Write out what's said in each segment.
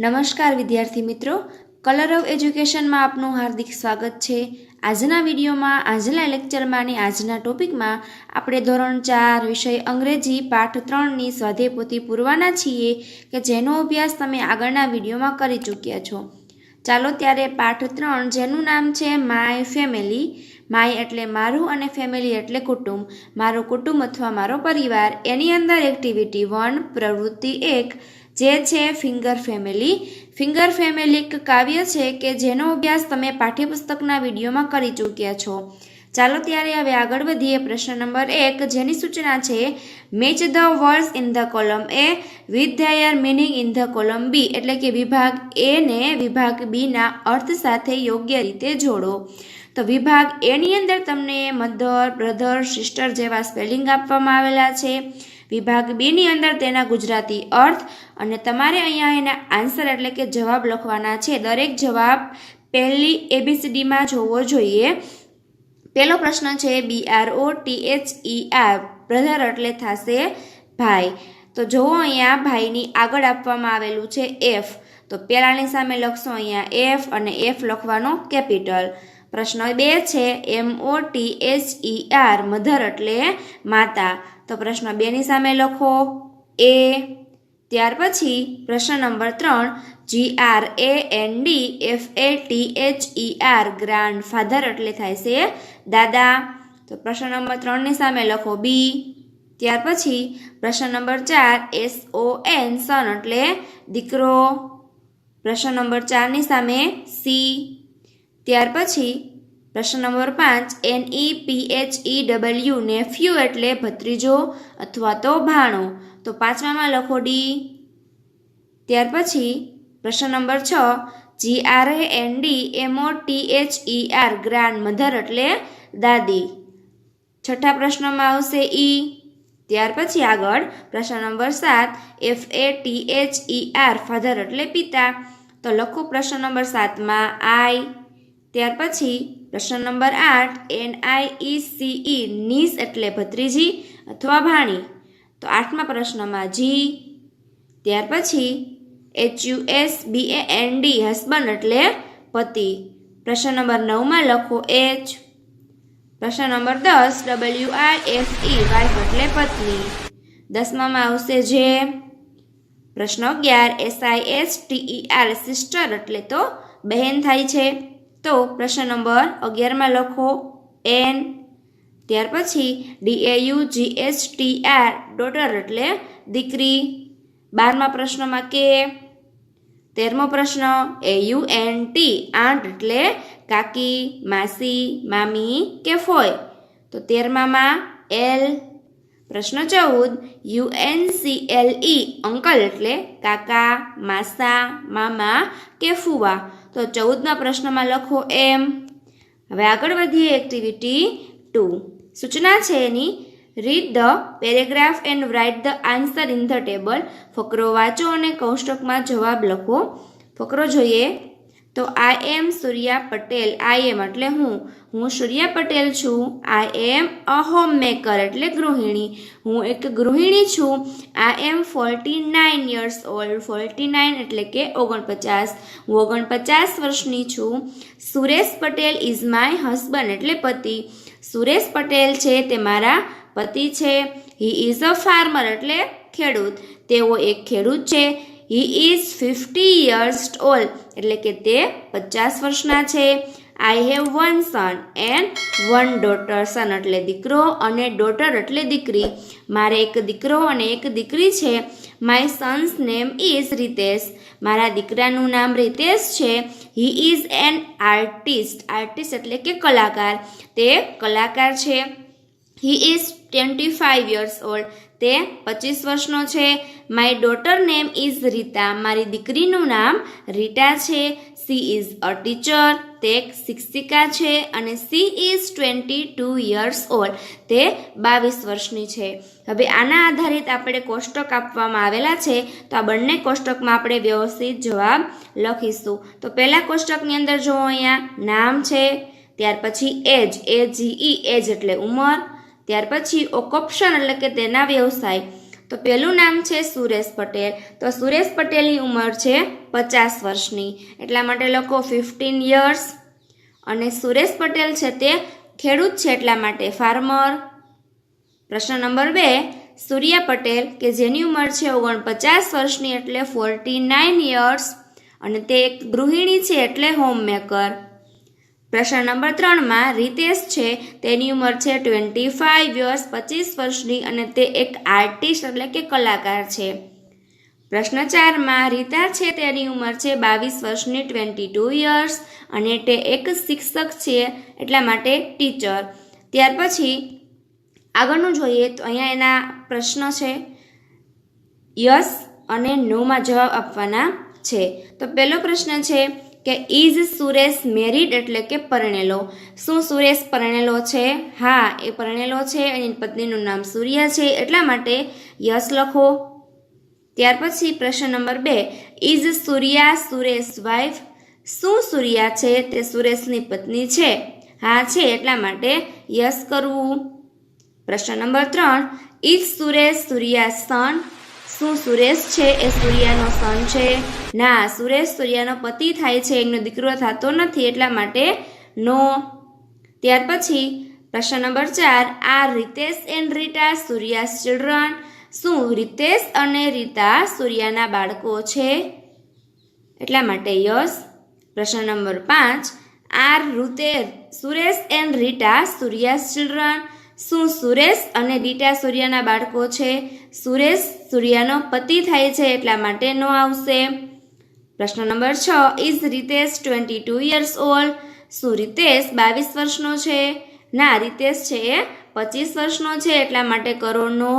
નમસ્કાર વિદ્યાર્થી મિત્રો, કલર ઓફ એજ્યુકેશનમાં આપનું હાર્દિક સ્વાગત છે। આજના વિડીયોમાં આજના લેક્ચરમાં અને આજના ટોપિકમાં આપણે ધોરણ 4 વિષય અંગ્રેજી પાઠ 3ની સ્વાધ્યાય પોથી પૂરવાના છીએ કે જેનો અભ્યાસ તમે આગળના વિડીયોમાં કરી ચૂક્યા છો। ચાલો ત્યારે પાઠ 3 જેનું નામ છે માય ફેમિલી। માય એટલે મારું અને ફેમિલી એટલે કુટુંબ, મારું કુટુંબ અથવા મારો પરિવાર। એની અંદર એક્ટિવિટી 1 પ્રવૃત્તિ 1 જે છે ફિંગર ફેમિલી। ફિંગર ફેમિલી એક કાવ્ય છે કે જેનો અભ્યાસ તમે પાઠ્યપુસ્તકના વિડીયોમાં કરી ચૂક્યા છો। ચાલો ત્યારે હવે આગળ વધીએ। પ્રશ્ન નંબર 1 જેની સૂચના છે match the words in the column A with their meaning in the column B, એટલે કે વિભાગ એ ને વિભાગ બી ના અર્થ સાથે યોગ્ય રીતે જોડો। તો વિભાગ એ ની અંદર તમને મધર, બ્રધર, સિસ્ટર જેવા સ્પેલિંગ આપવામાં આવેલા છે। વિભાગ બી ની અંદર તેના ગુજરાતી અર્થ અને તમારે અહીંયા એના આન્સર એટલે કે જવાબ લખવાના છે। દરેક જવાબ પહેલી ABCDમાં જોવો જોઈએ। પહેલો પ્રશ્ન છે BROTHER, બ્રધર એટલે થશે ભાઈ। તો જુઓ અહીંયા ભાઈની આગળ આપવામાં આવેલું છે F, તો પહેલાની સામે લખશો અહીંયા F અને F લખવાનો કેપિટલ। પ્રશ્ન 2 છે MOTHER, મધર એટલે માતા, તો પ્રશ્ન 2 ની સામે લખો A। ત્યાર પછી પ્રશ્ન નંબર 3 GRANDFATHER, ગ્રાન્ડફાધર એટલે થાય છે દાદા, તો પ્રશ્ન નંબર 3 ની સામે લખો B। ત્યાર પછી પ્રશ્ન નંબર 4 SON, સન એટલે દીકરો, પ્રશ્ન નંબર 4 ની સામે C। ત્યાર પછી પ્રશ્ન નંબર 5 NEPHEW, નેફ્યુ એટલે ભત્રીજો અથવા તો ભાણો, તો પાંચમામાં લખો D। ત્યાર પછી પ્રશ્ન નંબર 6 GRANDMOTHER, ગ્રાન્ડ મધર એટલે દાદી, છઠ્ઠા પ્રશ્નમાં આવશે E। ત્યાર પછી આગળ પ્રશ્ન નંબર 7 FATHER, ફાધર એટલે પિતા, તો લખો પ્રશ્ન નંબર 7માં I। ત્યાર પછી પ્રશ્ન નંબર 8 NIECE, નીસ એટલે ભત્રીજી અથવા ભાણી, તો આઠમા પ્રશ્નમાં G। ત્યાર પછી HUSBAND, હસબન્ડ એટલે પતિ, પ્રશ્ન નંબર 9માં લખો H। પ્રશ્ન નંબર 10 WIFE, વાઇફ એટલે પત્ની, દસમામાં આવશે J। પ્રશ્ન 11 SISTER, સિસ્ટર એટલે તો બહેન થાય છે, તો પ્રશ્ન નંબર 11માં લખો N। ત્યાર પછી DAUGHTR, ડોટર એટલે દીકરી, 12મા પ્રશ્નમાં K। 13મો પ્રશ્ન AUNT, આંટ એટલે કાકી, માસી, મામી કે ફોય, તો 13મામાં L। પ્રશ્ન 14 UNCLE, અંકલ એટલે કાકા, માસા, મામા કે ફુવા, તો 14મા પ્રશ્નમાં લખો M। હવે આગળ વધીએ એક્ટિવિટી 2, સૂચના છે એની read the paragraph and write the answer in the table. ફકરો વાંચો અને કોષ્ટકમાં જવાબ લખો। ફકરો જોઈએ તો I am Surya Patel, I am એટલે હું સૂર્યા પટેલ છું। I am a homemaker એટલે ગૃહિણી, હું એક ગૃહિણી છું। I am 49 years old, 49 એટલે કે 49, હું 49 વર્ષની છું। Suresh Patel is my husband એટલે પતિ, સુરેશ પટેલ છે તે મારા પતિ છે। He is a farmer એટલે ખેડૂત, તેઓ એક ખેડૂત છે। He is 50 years old એટલે કે તે 50 વર્ષના છે। I have one son and one daughter, son એટલે દીકરો અને daughter એટલે દીકરી, મારે એક દીકરો અને એક દીકરી છે। My son's name is Ritesh, મારા દીકરાનું નામ રીતેશ છે। He is an artist, artist એટલે કે કલાકાર, તે કલાકાર છે। He is 25 years old, તે 25 વર્ષનો છે। My daughter name is Rita, મારી દીકરીનું નામ રીટા છે। She is a teacher, તે એક શિક્ષિકા છે અને she is 22 years old, તે 22 વર્ષની છે। હવે આના આધારિત આપણે કોષ્ટક આપવામાં આવેલા છે, તો આ બંને કોષ્ટકમાં આપણે વ્યવસ્થિત જવાબ લખીશું। તો પહેલા કોષ્ટકની અંદર જો અહીંયા નામ છે, ત્યાર પછી એજ, AGE, એજ એટલે ઉંમર, ત્યાર પછી ઓક્યુપેશન એટલે કે તેના વ્યવસાય, તો પહેલું નામ છે સુરેશ પટેલ. તો સુરેશ પટેલની ઉંમર છે 50 વર્ષની, એટલા માટે લખો 15 years. અને સુરેશ પટેલ છે તે ખેડૂત છે એટલા માટે ફાર્મર. પ્રશ્ન નંબર 2, સૂર્યા પટેલ કે જેની ઉંમર છે 49 વર્ષની એટલે 49 years અને તે એક ગૃહિણી છે એટલે હોમમેકર. પ્રશ્ન નંબર 3માં રીતેશ છે તેની ઉંમર છે 25 years 25 વર્ષની અને તે એક આર્ટિસ્ટ એટલે કે કલાકાર છે. પ્રશ્ન 4માં રીતા છે તેની ઉંમર છે 22 વર્ષની 22 years અને તે એક શિક્ષક છે એટલા માટે ટીચર. ત્યાર પછી આગળનું જોઈએ તો અહીંયા એના પ્રશ્ન છે, યસ અને નોમાં જવાબ આપવાના છે. તો પહેલો પ્રશ્ન છે કે ઇઝ સુરેશ મેરિડ એટલે કે પરણેલો. શું સુરેશ પરણેલો છે? હા, એ પરણેલો છે. એની પત્નીનું નામ સૂર્યા છે એટલા માટે યસ લખો. ત્યાર પછી પ્રશ્ન number 2, is Surya Suresh wife. શું સૂર્યા છે તે સુરેશની પત્ની છે? હા છે એટલા માટે યસ કરવું. પ્રશ્ન નંબર 3, ઇઝ સુરેશ સૂર્યા સન. શું સુરેશ છે એ સૂર્યાનો સન છે? ના, સુરેશ સૂર્યાનો પતિ થાય છે, એનો દીકરો થતો નથી એટલા માટે નો. ત્યાર પછી પ્રશ્ન number 4, are Ritesh and Rita Surya's children. શું રીતેશ અને રીતા સૂર્યાના બાળકો છે? એટલા માટે યસ. પ્રશ્ન number 5, are Suresh and Rita Surya's children. શું સુરેશ અને રીટા સૂર્યાના બાળકો છે? સુરેશ સૂર્યાનો પતિ થાય છે એટલા માટે નો આવશે. પ્રશ્ન number 6, is Ritesh 22 years old. શું રીતેશ 22 વર્ષનો છે? ના, રીતેશ છે એ 25 વર્ષનો છે એટલા માટે કરો નો.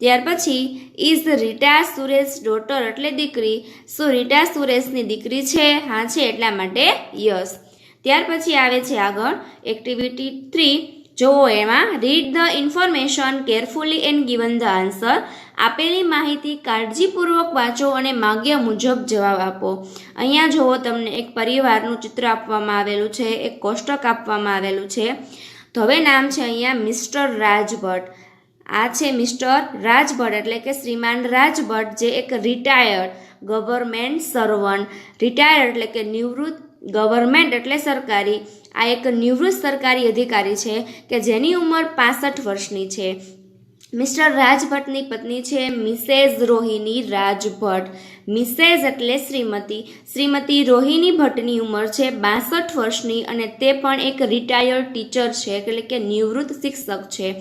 ત્યાર પછી ઇઝ રીટા સુરેશ ડોટર એટલે દીકરી. શું રીટા સુરેશની દીકરી છે? હા છે એટલા માટે યસ. ત્યાર પછી આવે છે આગળ એક્ટિવિટી 3. જોવો એમાં read the information carefully and given the answer. આપેલી માહિતી કાળજીપૂર્વક વાંચો અને માગ્યા મુજબ જવાબ આપો. અહીંયા જુઓ તમને એક પરિવારનું ચિત્ર આપવામાં આવેલું છે, એક કોષ્ટક આપવામાં આવેલું છે. તો હવે નામ છે અહીંયા મિસ્ટર રાજભટ્ટ. આ છે મિસ્ટર રાજભટ્ટ એટલે કે શ્રીમાન રાજભટ્ટ જે એક રિટાયર્ડ ગવર્મેન્ટ સર્વન્ટ. રિટાયર્ડ એટલે કે નિવૃત્ત, ગવર્મેન્ટ એટલે સરકારી. આ એક નિવૃત્ત સરકારી અધિકારી છે કે જેની ઉંમર 65 વર્ષની છે. મિસ્ટર રાજભટ્ટની પત્ની છે મિસેસ રોહિણી રાજભટ્ટ. મિસેસ એટલે શ્રીમતી. શ્રીમતી રોહિણી ભટ્ટની ઉંમર છે 62 વર્ષની અને તે પણ એક રિટાયર્ડ ટીચર છે એટલે કે નિવૃત્ત શિક્ષક છે.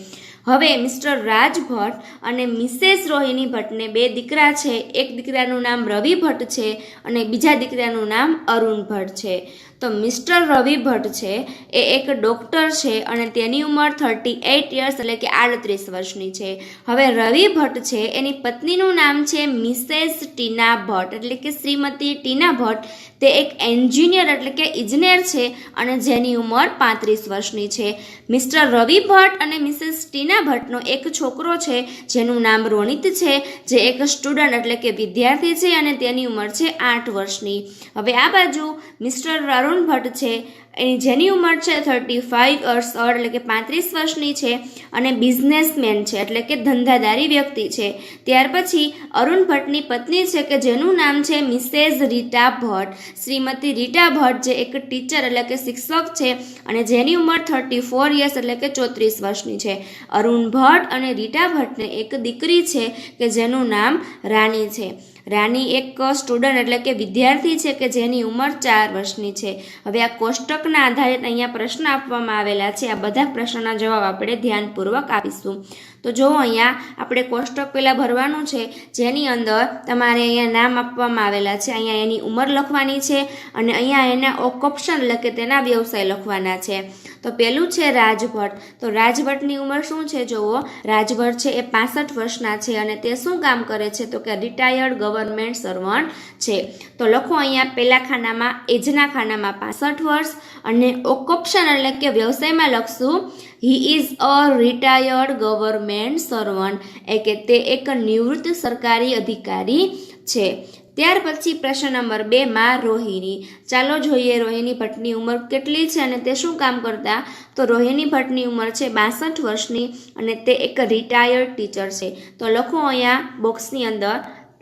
હવે મિસ્ટર રાજભટ્ટ અને મિસેસ રોહિણી ભટ્ટને 2 દીકરા છે. એક દીકરાનું નામ રવિ ભટ્ટ છે અને બીજા દીકરાનું નામ અરુણ ભટ્ટ છે. તો મિસ્ટર રવિ ભટ્ટ છે એ એક ડૉક્ટર છે અને તેની ઉંમર 38 years એટલે કે 38 વર્ષની છે. હવે રવિ ભટ્ટ છે એની પત્નીનું નામ છે મિસેસ ટીના ભટ્ટ એટલે કે શ્રીમતી ટીના ભટ્ટ. તે એક એન્જિનિયર એટલે કે ઇજનેર છે અને જેની ઉંમર 35 વર્ષની છે. મિસ્ટર રવિ ભટ્ટ અને મિસેસ ટીના ભટ્ટનો એક છોકરો છે જેનું નામ રોનિત છે જે એક સ્ટુડન્ટ એટલે કે વિદ્યાર્થી છે અને તેની ઉંમર છે 8 વર્ષની. હવે આ બાજુ મિસ્ટર અરુણ ભટ્ટ છે જેની ઉંમર છે 35 years old એટલે કે 35 વર્ષની છે અને બિઝનેસમેન છે એટલે કે ધંધાદારી વ્યક્તિ છે. ત્યાર પછી અરુણ ભટ્ટની પત્ની છે કે જેનું નામ છે મિસેસ રીટા ભટ્ટ. શ્રીમતી રીટા ભટ્ટ જે એક ટીચર એટલે કે શિક્ષક છે અને જેની ઉંમર 34 years એટલે કે 34 વર્ષની છે. અરુણ ભટ્ટ અને રીટા ભટ્ટને એક દીકરી છે કે જેનું નામ રાની છે. રાની એક સ્ટુડન્ટ એટલે કે વિદ્યાર્થી છે કે જેની ઉંમર 4 વર્ષની છે. હવે આ કોષ્ટકના આધારે અહીંયા પ્રશ્ન આપવામાં આવેલા છે. આ બધા પ્રશ્નના જવાબ આપણે ધ્યાનપૂર્વક આપીશું. તો જો અહીંયા આપણે કોષ્ટક પહેલાં ભરવાનું છે જેની અંદર તમારે અહીંયા નામ આપવામાં આવેલા છે. અહીંયા એની ઉંમર લખવાની છે અને અહીંયા એના ઓક્યુપેશન એટલે કે તેના વ્યવસાય લખવાના છે. તો પહેલું છે રાજભટ્ટ. તો રાજભટ્ટની ઉંમર શું છે જુઓ. રાજભટ્ટ છે એ 65 વર્ષના છે અને તે શું કામ કરે છે તો કે રિટાયર્ડ ગવર્મેન્ટ સર્વન્ટ છે. તો લખો અહીંયા પહેલા ખાનામાં એજના ખાનામાં 65 વર્ષ અને ઓક્યુપેશન એટલે કે વ્યવસાયમાં લખશું he is a retired government servant એ કે તે એક નિવૃત્ત સરકારી અધિકારી છે. ત્યાર પછી પ્રશ્ન નંબર 2 માં રોહિણી. ચાલો જોઈએ રોહિણી ભટ્ટની ઉંમર કેટલી છે અને તે શું કામ કરતા. તો રોહિણી ભટ્ટની ઉંમર છે 62 વર્ષની અને તે એક રિટાયર્ડ ટીચર છે. તો લખો અહીંયા બોક્સની અંદર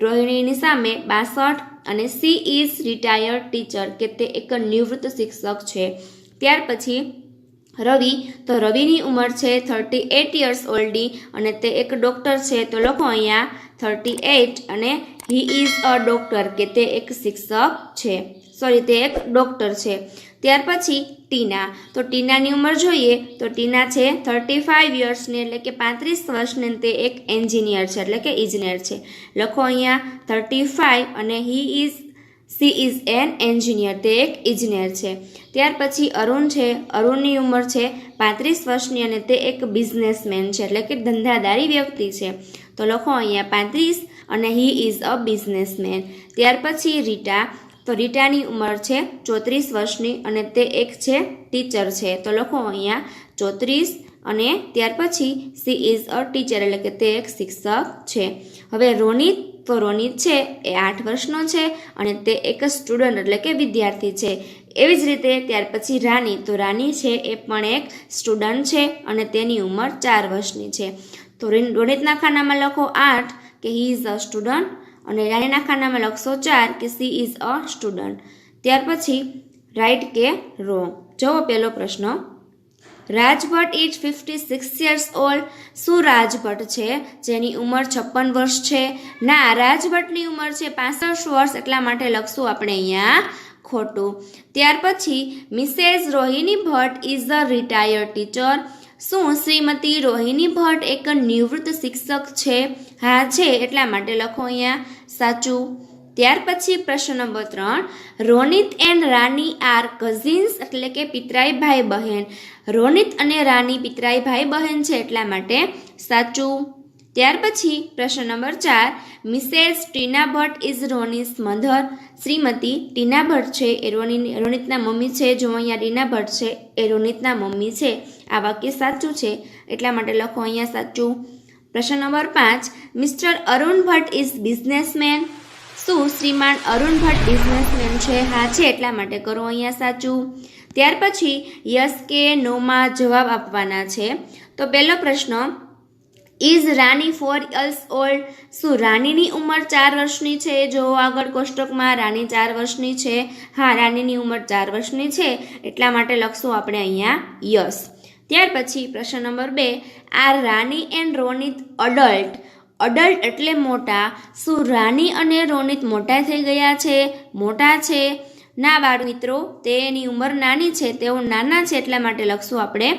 રોહિણીની સામે 62 અને સી ઇઝ રિટાયર્ડ ટીચર કે તે એક નિવૃત્ત શિક્ષક છે. ત્યાર પછી રવિ. તો રવિની ઉંમર છે 38 યર્સ ઓલ્ડી અને તે એક ડૉક્ટર છે. તો લખો અહીંયા 38 અને હી ઇઝ અ ડૉક્ટર કે તે એક શિક્ષક છે, તે એક ડૉક્ટર છે. ત્યાર પછી ટીના. તો ટીનાની ઉંમર જોઈએ તો ટીના છે 35 યર્સની એટલે કે 35 વર્ષની, તે એક એન્જિનિયર છે એટલે કે ઇજનેર છે. લખો અહીંયા 35 અને સી ઇઝ એન એન્જિનિયર, તે એક ઇજનેર છે. ત્યાર પછી અરુણ છે. અરુણની ઉંમર છે 35 વર્ષની અને તે એક બિઝનેસમેન છે એટલે કે ધંધાદારી વ્યક્તિ છે. તો લખો અહીંયા 35 અને હી ઇઝ અ બિઝનેસમેન. ત્યાર પછી રીટા. તો રીટાની ઉંમર છે 34 વર્ષની અને તે એક છે ટીચર છે. તો લખો અહીંયા 34 અને ત્યાર પછી સી ઇઝ અ ટીચર એટલે કે તે એક શિક્ષક છે. હવે રોનિત. તો રોનિત છે એ 8 વર્ષનો છે અને તે એક સ્ટુડન્ટ એટલે કે વિદ્યાર્થી છે. એવી જ રીતે ત્યાર પછી રાની. તો રાની છે એ પણ એક સ્ટુડન્ટ છે અને તેની ઉંમર 4 વર્ષની છે. તો રોનિતના ખાનામાં લખો 8 કે હી ઇઝ અ સ્ટુડન્ટ અને રાનીના ખાનામાં લખશો 4 કે સી ઇઝ અ સ્ટુડન્ટ. ત્યાર પછી રાઈટ કે રોંગ. જુઓ પહેલો પ્રશ્ન. રાજ ભટ્ટ ઇઝ 56 યર્સ ઓલ્ડ. શું રાજ ભટ્ટ છે જેની ઉંમર 56 વર્ષ છે? ના, રાજ ભટ્ટની ઉંમર છે 65 વર્ષ, એટલા માટે લખશું આપણે અહીંયા ખોટું. ત્યાર પછી Mises Rohini Bhatt is a retired teacher. શું શ્રીમતી રોહિણી ભટ્ટ એક નિવૃત્ત શિક્ષક છે? હા છે, એટલા માટે લખો અહીંયા સાચું. ત્યાર પછી પ્રશ્ન number 3. Ronit and Rani are cousins એટલે કે પિતરાઈ ભાઈ બહેન. રોનિત અને રાની પિતરાઈ ભાઈ બહેન છે એટલા માટે સાચું. ત્યાર પછી પ્રશ્ન number 4. Mrs Tina Bhatt is Roni's mother. શ્રીમતી ટીના ભટ્ટ છે એ રોનિતના મમ્મી છે. જો અહીંયા ટીના ભટ્ટ છે એ રોનિતના મમ્મી છે. આ વાક્ય સાચું છે એટલા માટે લખો અહીંયા સાચું. પ્રશ્ન number 5. Mister Arun Bhatt is businessman. શું શ્રીમાન અરુણ ભટ્ટ બિઝનેસમેન છે? હા છે, એટલા માટે કરો અહીંયા સાચું. ત્યાર પછી યસ કે નોમાં જવાબ આપવાના છે. તો પહેલો પ્રશ્ન. Is Rani 4 years old. શું રાનીની ઉંમર 4 વર્ષની છે? જો આગળ કોષ્ટકમાં રાની 4 વર્ષની છે. હા, રાનીની ઉંમર 4 વર્ષની છે એટલા માટે લખશું આપણે અહીંયા યસ. ત્યાર પછી પ્રશ્ન number 2. Are Rani and Ronit adult. Adult એટલે મોટા. શું રાની અને રોનિત મોટા થઈ ગયા છે? મોટા છે. ના બાળ મિત્રો, તેની ઉંમર નાની છે, તેઓ નાના છે એટલા માટે લખશું આપણે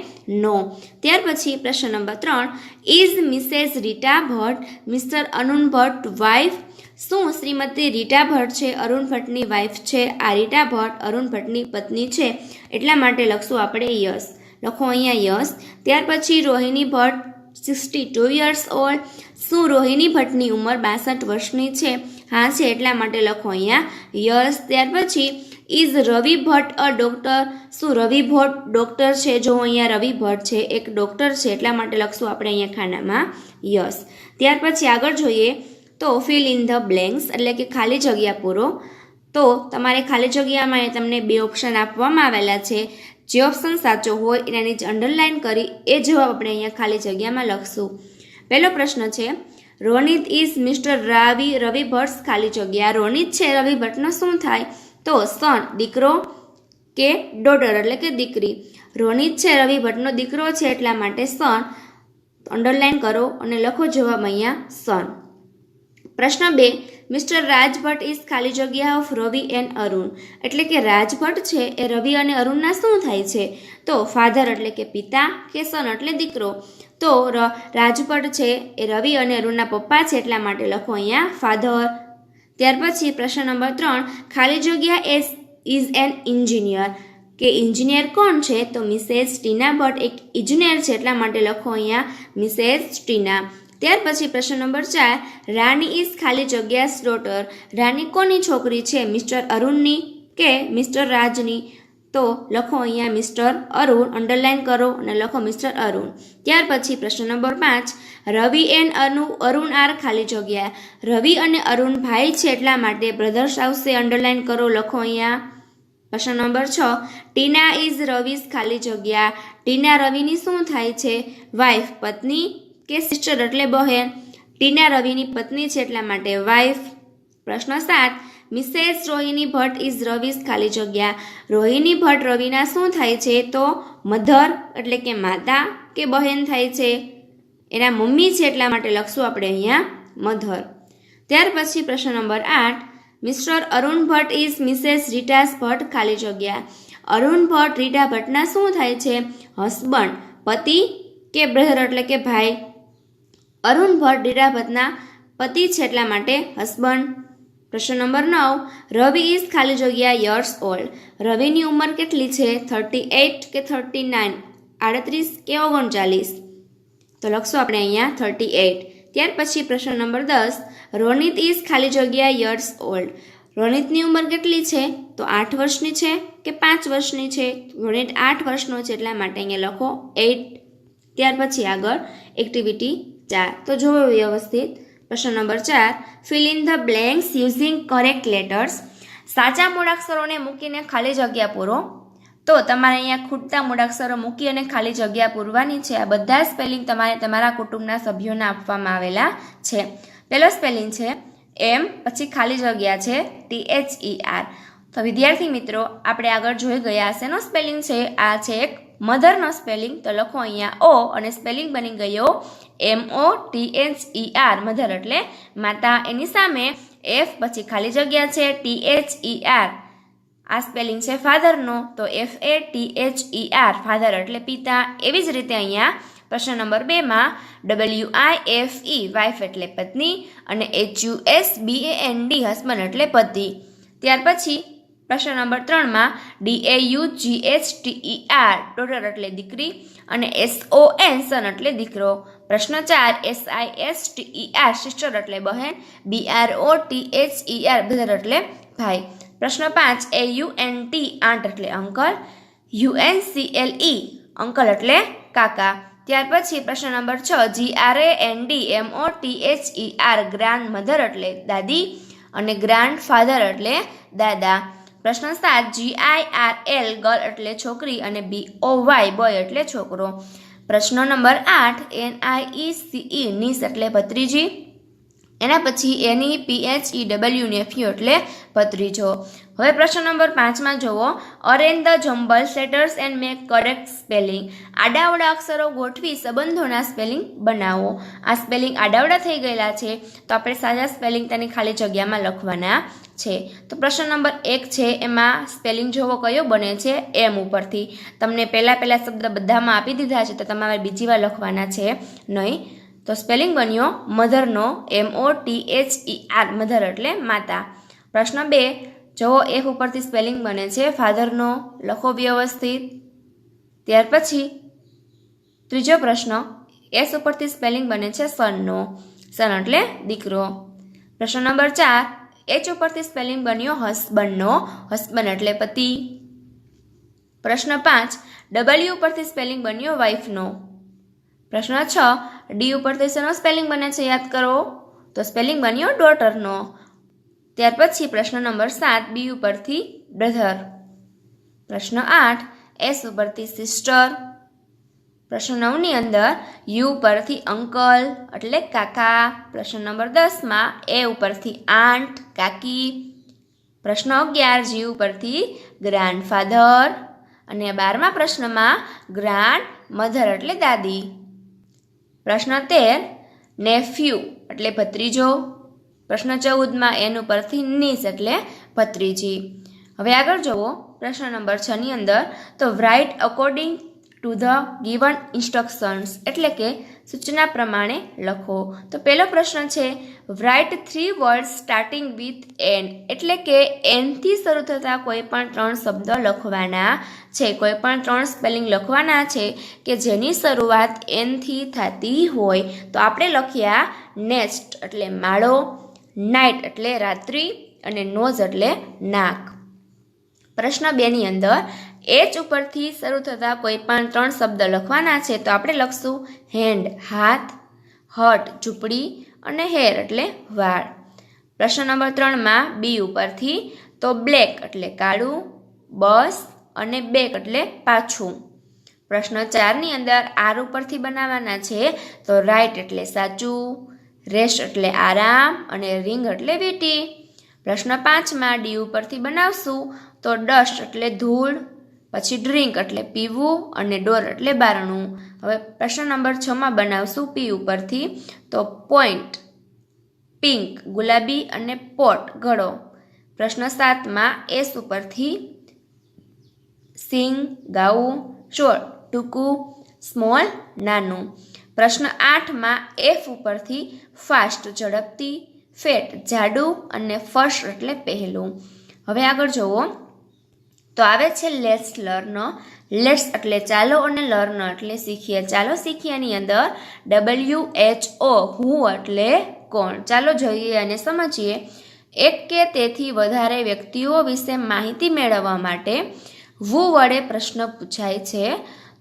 નો. ત્યાર પછી પ્રશ્ન number 3. Is Mises Rita Bhatt mister Arun Bhatt wife. શું શ્રીમતી રીટા ભટ્ટ છે અરુણ ભટ્ટની વાઇફ છે? આ રીટા ભટ્ટ અરુણ ભટ્ટની પત્ની છે એટલા માટે લખશું આપણે યસ. લખો અહીંયા યસ. ત્યાર પછી રોહિણી ભટ્ટ 62 યર્સ ઓલ્ડ. શું રોહિણી ભટ્ટની ઉંમર 62 વર્ષની છે? હા છે, એટલા માટે લખો અહીંયા યસ. ત્યાર પછી is Ravi Bhatt a doctor. શું રવિ ભટ્ટ ડૉક્ટર છે? જો અહીંયા રવિ ભટ્ટ છે એક ડૉક્ટર છે એટલા માટે લખશું આપણે અહીંયા ખાનામાં યસ. ત્યાર પછી આગળ જોઈએ તો ફિલ ઇન ધ બ્લેન્ક્સ એટલે કે ખાલી જગ્યા પૂરો. તો તમારે ખાલી જગ્યામાં તમને 2 ઓપ્શન આપવામાં આવેલા છે. જે ઓપ્શન સાચો હોય એના નીચે અંડરલાઇન કરી એ જવાબ આપણે અહીંયા ખાલી જગ્યામાં લખશું. પહેલો પ્રશ્ન છે. રોનિત ઇઝ મિસ્ટર રવિ ભટ્ટ ખાલી જગ્યા. રોનિત છે રવિ ભટ્ટનો શું થાય? તો સન દીકરો કે ડોટર એટલે કે દીકરી. રોનિત છે રવિ ભટ્ટનો દીકરો છે એટલા માટે સન અંડરલાઇન કરો અને લખો જવાબ અહીંયા સન. પ્રશ્ન 2. મિસ્ટર રાજ ભટ્ટ ઇઝ ખાલી જગ્યા ઓફ રવિ એન્ડ અરુણ. એટલે કે રાજ ભટ્ટ છે એ રવિ અને અરુણના શું થાય છે? તો ફાધર એટલે કે પિતા કે સન એટલે દીકરો. તો રાજ ભટ્ટ છે એ રવિ અને અરુણના પપ્પા છે એટલા માટે લખો અહીંયા ફાધર. ત્યાર પછી પ્રશ્ન નંબર 3. ખાલી જગ્યા ઇઝ એન ઇન્જિનિયર કે ઇન્જિનિયર કોણ છે? તો મિસેસ ટીના ભટ્ટ એક ઇજનેર છે એટલા માટે લખો અહીંયા મિસેસ ટીના. ત્યાર પછી પ્રશ્ન નંબર 4. રાની ઇઝ ખાલી જગ્યા ડોટર. રાની કોની છોકરી છે? મિસ્ટર અરુણની કે મિસ્ટર રાજની? તો લખો અહીંયા મિસ્ટર અરુણ, અંડરલાઇન કરો અને લખો મિસ્ટર અરુણ. ત્યાર પછી પ્રશ્ન number 5, Ravi and Arun are ખાલી જગ્યા. રવિ અને અરુણ ભાઈ છે એટલા માટે બ્રધર્સ આવશે, અંડરલાઇન કરો, લખો અહીંયા. પ્રશ્ન નંબર 6, ટીના ઇઝ રવિસ ખાલી જગ્યા. ટીના રવિની શું થાય છે? વાઇફ, પત્ની કે સિસ્ટર એટલે બહેન. ટીના રવિની પત્ની છે એટલા માટે વાઇફ. પ્રશ્ન 7, મિસેસ રોહિણી ભટ્ટ ઇઝ રવિસ ખાલી જગ્યા. રોહિણી ભટ્ટ રવિના શું થાય છે? તો મધર એટલે કે માતા કે બહેન થાય છે. એના મમ્મી છે એટલા માટે લખશું આપણે અહીંયા મધર. ત્યાર પછી પ્રશ્ન number 8, Mr Arun Bhatt is Mrs Rita's Bhatt ખાલી જગ્યા. અરુણ ભટ્ટ રીટા ભટ્ટના શું થાય છે? હસબન્ડ, પતિ કે બ્રધર એટલે કે ભાઈ. અરુણ ભટ્ટ રીટા ભટ્ટના પતિ છે એટલા માટે હસબન્ડ. પ્રશ્ન નંબર 9, રવિ ઇઝ ખાલી જગ્યા યર્સ ઓલ્ડ. રવિની ઉંમર કેટલી છે? 38 કે 39, 38 કે 39. તો લખશું આપણે અહીંયા 38. ત્યાર પછી પ્રશ્ન નંબર 10, રોનિત ઇઝ ખાલી જગ્યા યર્સ ઓલ્ડ. રોનિતની ઉંમર કેટલી છે? તો 8 વર્ષની છે કે 5 વર્ષની છે? રોનિત 8 વર્ષનો છે એટલા માટે અહીંયા લખો 8. ત્યાર પછી આગળ એક્ટિવિટી 4. તો જોવો વ્યવસ્થિત. પ્રશ્ન number 4, fill in the blanks using correct letters. સાચા મૂળાક્ષરોને મૂકીને ખાલી જગ્યા પૂરો. તો તમારે અહીંયા ખૂટતા મૂળાક્ષરો મૂકી અને ખાલી જગ્યા પૂરવાની છે. આ બધા સ્પેલિંગ તમારે તમારા કુટુંબના સભ્યોને આપવામાં આવેલા છે. પહેલો સ્પેલિંગ છે એમ, પછી ખાલી જગ્યા છે THER. તો વિદ્યાર્થી મિત્રો, આપણે આગળ જોઈ ગયા શેનો સ્પેલિંગ છે? આ છે એક મધરનો સ્પેલિંગ. તો લખો અહીંયા O અને સ્પેલિંગ બની ગયો MOTHER, મધર એટલે માતા. એની સામે F, પછી ખાલી જગ્યા છે THER. આ સ્પેલિંગ છે ફાધરનો, તો FATHER, ફાધર એટલે પિતા. એવી જ રીતે અહીંયા પ્રશ્ન નંબર 2માં WIFE, વાઇફ એટલે પત્ની, અને HUSBAND, હસબન્ડ એટલે પતિ. ત્યાર પછી પ્રશ્ન નંબર 3માં DAUGHTER, ડોટર એટલે દીકરી, અને SON, સન એટલે દીકરો. પ્રશ્ન 4, SISTER, સિસ્ટર એટલે બહેન, BROTHER, બ્રધર એટલે ભાઈ. પ્રશ્ન 5, AUNT, આંટ એટલે અંકલ, UNCLE, અંકલ એટલે કાકા. ત્યાર પછી પ્રશ્ન નંબર 6, GRANDMOTHER, ગ્રાન્ડ મધર એટલે દાદી, અને ગ્રાન્ડ ફાધર એટલે દાદા. પ્રશ્ન 7, GIRL, ગર્લ એટલે છોકરી, અને BOY, બોય એટલે છોકરો. પ્રશ્ન નંબર 8, NIECE, નીસ એટલે ભત્રીજી. એના પછી NEPHEW, નેફ્યુ એટલે ભત્રીજો. હવે પ્રશ્ન નંબર 5માં જુઓ, arrange the jumbles letters and make correct spelling. આડાવડા અક્ષરો ગોઠવી સંબંધોના સ્પેલિંગ બનાવો. આ સ્પેલિંગ આડાવડા થઈ ગયેલા છે, તો આપણે સાચા સ્પેલિંગ તેની ખાલી જગ્યામાં લખવાના છે. તો પ્રશ્ન નંબર 1 છે, એમાં સ્પેલિંગ જોવો કયો બને છે? એમ ઉપરથી. તમને પહેલા શબ્દ બધામાં આપી દીધા છે, તો તમારે બીજી વાર લખવાના છે નહીં. તો સ્પેલિંગ બન્યો મધરનો MOTHER, મધર એટલે માતા. પ્રશ્ન 2 જુઓ, F ઉપરથી સ્પેલિંગ બને છે ફાધરનો, લખો વ્યવસ્થિત. ત્યાર પછી ત્રીજો પ્રશ્ન, S ઉપરથી સ્પેલિંગ બને છે સનનો, સન એટલે દીકરો. પ્રશ્ન નંબર 4, H ઉપરથી સ્પેલિંગ બન્યો હસબન્ડનો, હસબન્ડ એટલે પતિ. પ્રશ્ન 5, W ઉપરથી સ્પેલિંગ બન્યો વાઇફનો. પ્રશ્ન 6, D ઉપરથી શેનો સ્પેલિંગ બને છે યાદ કરો? તો સ્પેલિંગ બન્યો ડોટરનો. ત્યાર પછી પ્રશ્ન નંબર 7, B ઉપરથી બ્રધર. પ્રશ્ન 8, S ઉપરથી સિસ્ટર. પ્રશ્ન 9ની અંદર U ઉપરથી અંકલ એટલે કાકા. પ્રશ્ન નંબર 10માં A ઉપરથી આંટ કાકી. પ્રશ્ન 11, G ઉપરથી ગ્રાન્ડફાધર. અને 12મા પ્રશ્નમાં ગ્રાન્ડ મધર એટલે દાદી. પ્રશ્ન 13, નેફ્યુ એટલે ભત્રીજો. પ્રશ્ન 14માં N ઉપરથી નીસ એટલે ભત્રીજી. હવે આગળ જુઓ પ્રશ્ન નંબર 6ની અંદર, તો write according to the given instructions, એટલે કે સૂચના પ્રમાણે લખો. તો પહેલો પ્રશ્ન છે, write 3 words starting with N, એટલે કે N થી શરૂ થતા કોઈ પણ 3 શબ્દ લખવાના છે, કોઈ પણ 3 સ્પેલિંગ લખવાના છે કે જેની શરૂઆત N થી થતી હોય. તો આપણે લખ્યા નેસ્ટ એટલે માળો, નાઇટ એટલે રાત્રિ, અને નોઝ એટલે નાક. પ્રશ્ન 2ની અંદર એચ ઉપરથી શરૂ થતા કોઈ પણ 3 શબ્દ લખવાના છે. તો આપણે લખશું હેન્ડ હાથ, હટ ઝૂંપડી અને હેર એટલે વાળ. પ્રશ્ન નંબર 3માં બી ઉપરથી તો બ્લેક એટલે કાળું, બસ અને બેક એટલે પાછું. પ્રશ્ન 4ની અંદર આર ઉપરથી બનાવવાના છે. તો રાઈટ એટલે સાચું, રેસ્ટ એટલે આરામ અને રિંગ એટલે વીંટી. પ્રશ્ન 5માં ડી ઉપરથી બનાવશું તો ડસ્ટ એટલે ધૂળ, પછી ડ્રિંક એટલે પીવું અને ડોર એટલે બારણું. હવે પ્રશ્ન નંબર 6માં બનાવશું પી ઉપરથી તો પોઈન્ટ પિંક ગુલાબી અને પોટ ઘડો. પ્રશ્ન 7માં એસ ઉપરથી સિંગ ગાવું, શોર્ટ ટૂંકું, સ્મોલ નાનું. પ્રશ્ન 8માં એફ ઉપરથી ફાસ્ટ ઝડપથી, ફેટ જાડું અને ફર્સ્ટ એટલે પહેલું. હવે આગળ જુઓ તો આવે છે લેટ્સ લર્ન. લેટ્સ એટલે ચાલો અને લર્ન એટલે શીખીએ. ચાલો શીખીએની અંદર WHO હું એટલે કોણ. ચાલો જોઈએ અને સમજીએ. એક કે તેથી વધારે વ્યક્તિઓ વિશે માહિતી મેળવવા માટે વુ વડે પ્રશ્ન પૂછાય છે.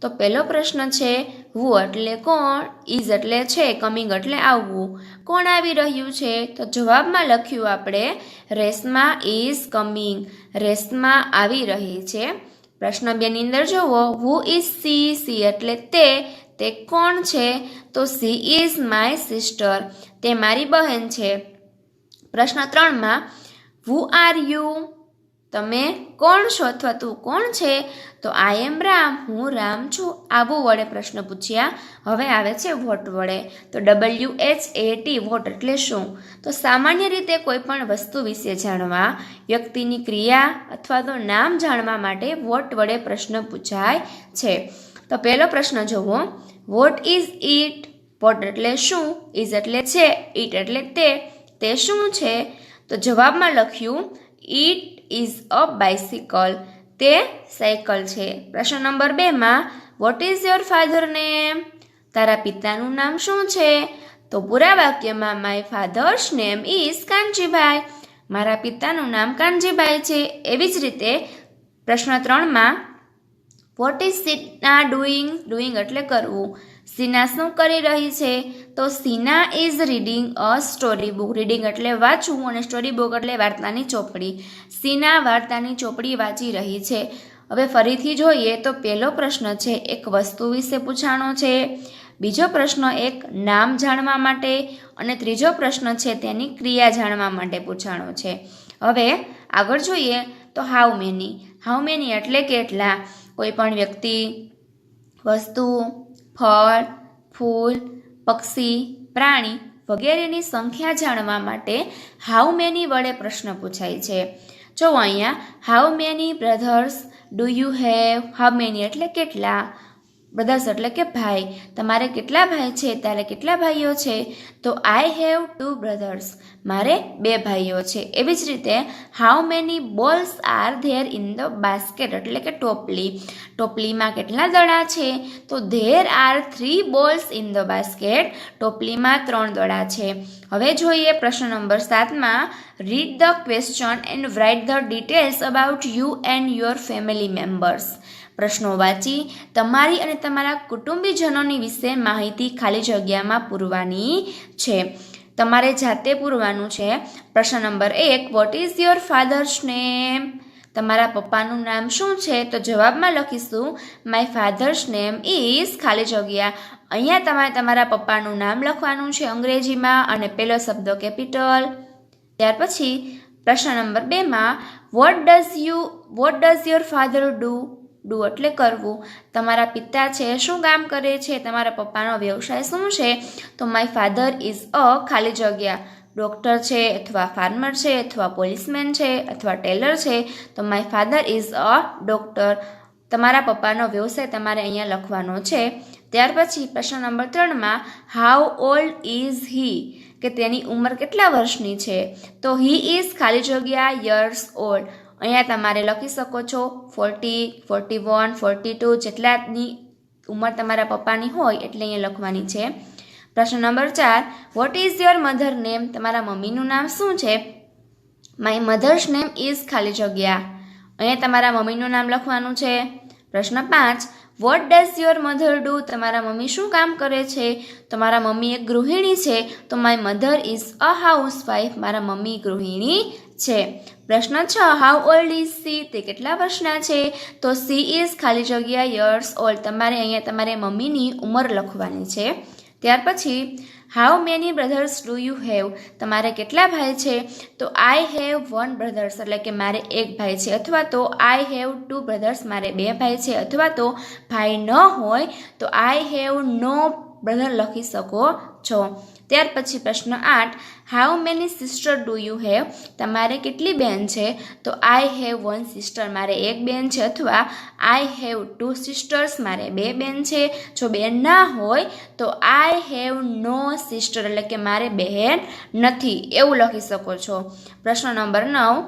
તો પહેલો પ્રશ્ન છે વુ એટલે કોણ, ઇઝ એટલે છે, કમિંગ એટલે આવવું. કોણ આવી રહ્યું છે? તો જવાબમાં લખ્યું આપણે રેશમા ઇઝ કમિંગ, રેશમા આવી રહી છે. પ્રશ્ન 2ની અંદર જુઓ હુ ઇઝ સી, સી એટલે તે કોણ છે? તો સી ઇઝ માય સિસ્ટર, તે મારી બહેન છે. પ્રશ્ન 3માં હુ આર યુ, તમે કોણ છો અથવા તું કોણ છે? તો આઈ એમ રામ, હું રામ છું. આવું વડે પ્રશ્ન પૂછ્યા. હવે આવે છે વોટ વડે. તો WHAT વોટ એટલે શું? તો સામાન્ય રીતે કોઈ પણ વસ્તુ વિશે જાણવા, વ્યક્તિની ક્રિયા અથવા તો નામ જાણવા માટે વોટ વડે પ્રશ્ન પૂછાય છે. તો પહેલો પ્રશ્ન જુઓ વોટ ઇઝ ઇટ. વોટ એટલે શું, ઇઝ એટલે છે, ઇટ એટલે તે શું છે? તો જવાબમાં લખ્યું ઇટ ઇઝ અ બાઇસિકલ, તે સાયકલ છે. પ્રશ્ન નંબર 2માં what is your father name, તારા પિતાનું નામ શું છે? તો પૂરા વાક્યમાં my father's name is Kanjibhai, મારા પિતાનું નામ કાનજીભાઈ છે. એવી જ રીતે પ્રશ્ન 3માં what is Sina doing, doing એટલે કરવું. સીના શું કરી રહી છે? તો Sina is reading a story book, reading એટલે વાંચવું અને સ્ટોરી બુક એટલે વાર્તાની ચોપડી. સીના વાર્તાની ચોપડી વાંચી રહી છે. હવે ફરીથી જોઈએ તો પહેલો પ્રશ્ન છે એક વસ્તુ વિશે પૂછાણો છે, બીજો પ્રશ્ન એક નામ જાણવા માટે અને ત્રીજો પ્રશ્ન છે તેની ક્રિયા જાણવા માટે પૂછાણો છે. હવે આગળ જોઈએ તો હાઉ મેની. હાઉ મેની એટલે કેટલા. કોઈ પણ વ્યક્તિ, વસ્તુ, ફળ, ફૂલ, પક્ષી, પ્રાણી વગેરેની સંખ્યા જાણવા માટે હાઉ મેની વડે પ્રશ્ન પૂછાય છે. જો અહીંયા how many brothers do you have, how many એટલે કેટલા, બ્રધર્સ એટલે કે ભાઈ, તમારે કેટલા ભાઈ છે, તારે કેટલા ભાઈઓ છે? તો આઈ હેવ 2 બ્રધર્સ, મારે 2 ભાઈઓ છે. એવી જ રીતે how many balls are there in the basket એટલે કે ટોપલી, ટોપલીમાં કેટલા દડા છે? તો there are 3 balls in the basket, ટોપલીમાં 3 દડા છે. હવે જોઈએ પ્રશ્ન નંબર 7માં read the question and write the details about you and your family members. પ્રશ્નો વાંચી તમારી અને તમારા કુટુંબીજનોની વિશે માહિતી ખાલી જગ્યામાં પૂરવાની છે. તમારે જાતે પૂરવાનું છે. પ્રશ્ન number 1 vote is your father's name, તમારા પપ્પાનું નામ શું છે? તો જવાબમાં લખીશું માય ફાધર્સ નેમ ઇઝ ખાલી જગ્યા. અહીંયા તમારે તમારા પપ્પાનું નામ લખવાનું છે અંગ્રેજીમાં અને પહેલો શબ્દ કેપિટલ. ત્યાર પછી પ્રશ્ન નંબર 2માં what does your father do, do એટલે કરવું. તમારા પિતા છે શું કામ કરે છે? તમારા પપ્પાનો વ્યવસાય શું છે? તો માય ફાધર ઇઝ અ ખાલી જગ્યા, ડૉક્ટર છે અથવા ફાર્મર છે અથવા પોલીસમેન છે અથવા ટેલર છે. તો my father is a doctor. તમારા પપ્પાનો વ્યવસાય તમારે અહીંયા લખવાનો છે. ત્યાર પછી પ્રશ્ન નંબર 3માં હાઉ ઓલ્ડ ઇઝ હી, કે તેની ઉંમર કેટલા વર્ષની છે? તો હી ઇઝ ખાલી જગ્યા યર્સ ઓલ્ડ. અહીંયા તમારે લખી શકો છો 40, 41, 42 જેટલાની ઉંમર તમારા પપ્પાની હોય એટલે અહીંયા લખવાની છે. પ્રશ્ન number 4 vote is your mother name, તમારા મમ્મીનું નામ શું છે? માય મધર્સ નેમ ઇઝ ખાલી જગ્યા. અહીંયા તમારા મમ્મીનું નામ લખવાનું છે. પ્રશ્ન 5, vote does your mother do? તમારા મમ્મી શું કામ કરે છે? તો મારા મમ્મી એક ગૃહિણી છે. તો my mother is a housewife. મારા મમ્મી ગૃહિણી છે. પ્રશ્ન 6, હાઉ ઓલ્ડ ઇઝ સી? તે કેટલા વર્ષના છે? તો સી ઇઝ ખાલી જગ્યા યર્સ ઓલ્ડ. તમારે અહીંયા તમારે મમ્મીની ઉંમર લખવાની છે. ત્યાર પછી how many brothers do you have? તમારે કેટલા ભાઈ છે? તો આઈ હેવ 1 બ્રધર્સ, એટલે કે મારે એક ભાઈ છે. અથવા તો આઈ હેવ 2 બ્રધર્સ, મારે 2 ભાઈ છે. અથવા તો ભાઈ ન હોય તો આઈ હેવ નો બ્રધર લખી શકો છો. ત્યાર પછી પ્રશ્ન 8, how many sister do you have? તમારે કેટલી બેન છે? તો આઈ હેવ 1 સિસ્ટર, મારે એક બેન છે. અથવા આઈ હેવ 2 સિસ્ટર્સ, મારે 2 બેન છે. જો બેન ના હોય તો આઈ હેવ નો સિસ્ટર, એટલે કે મારે બહેન નથી, એવું લખી શકો છો. પ્રશ્ન number 9,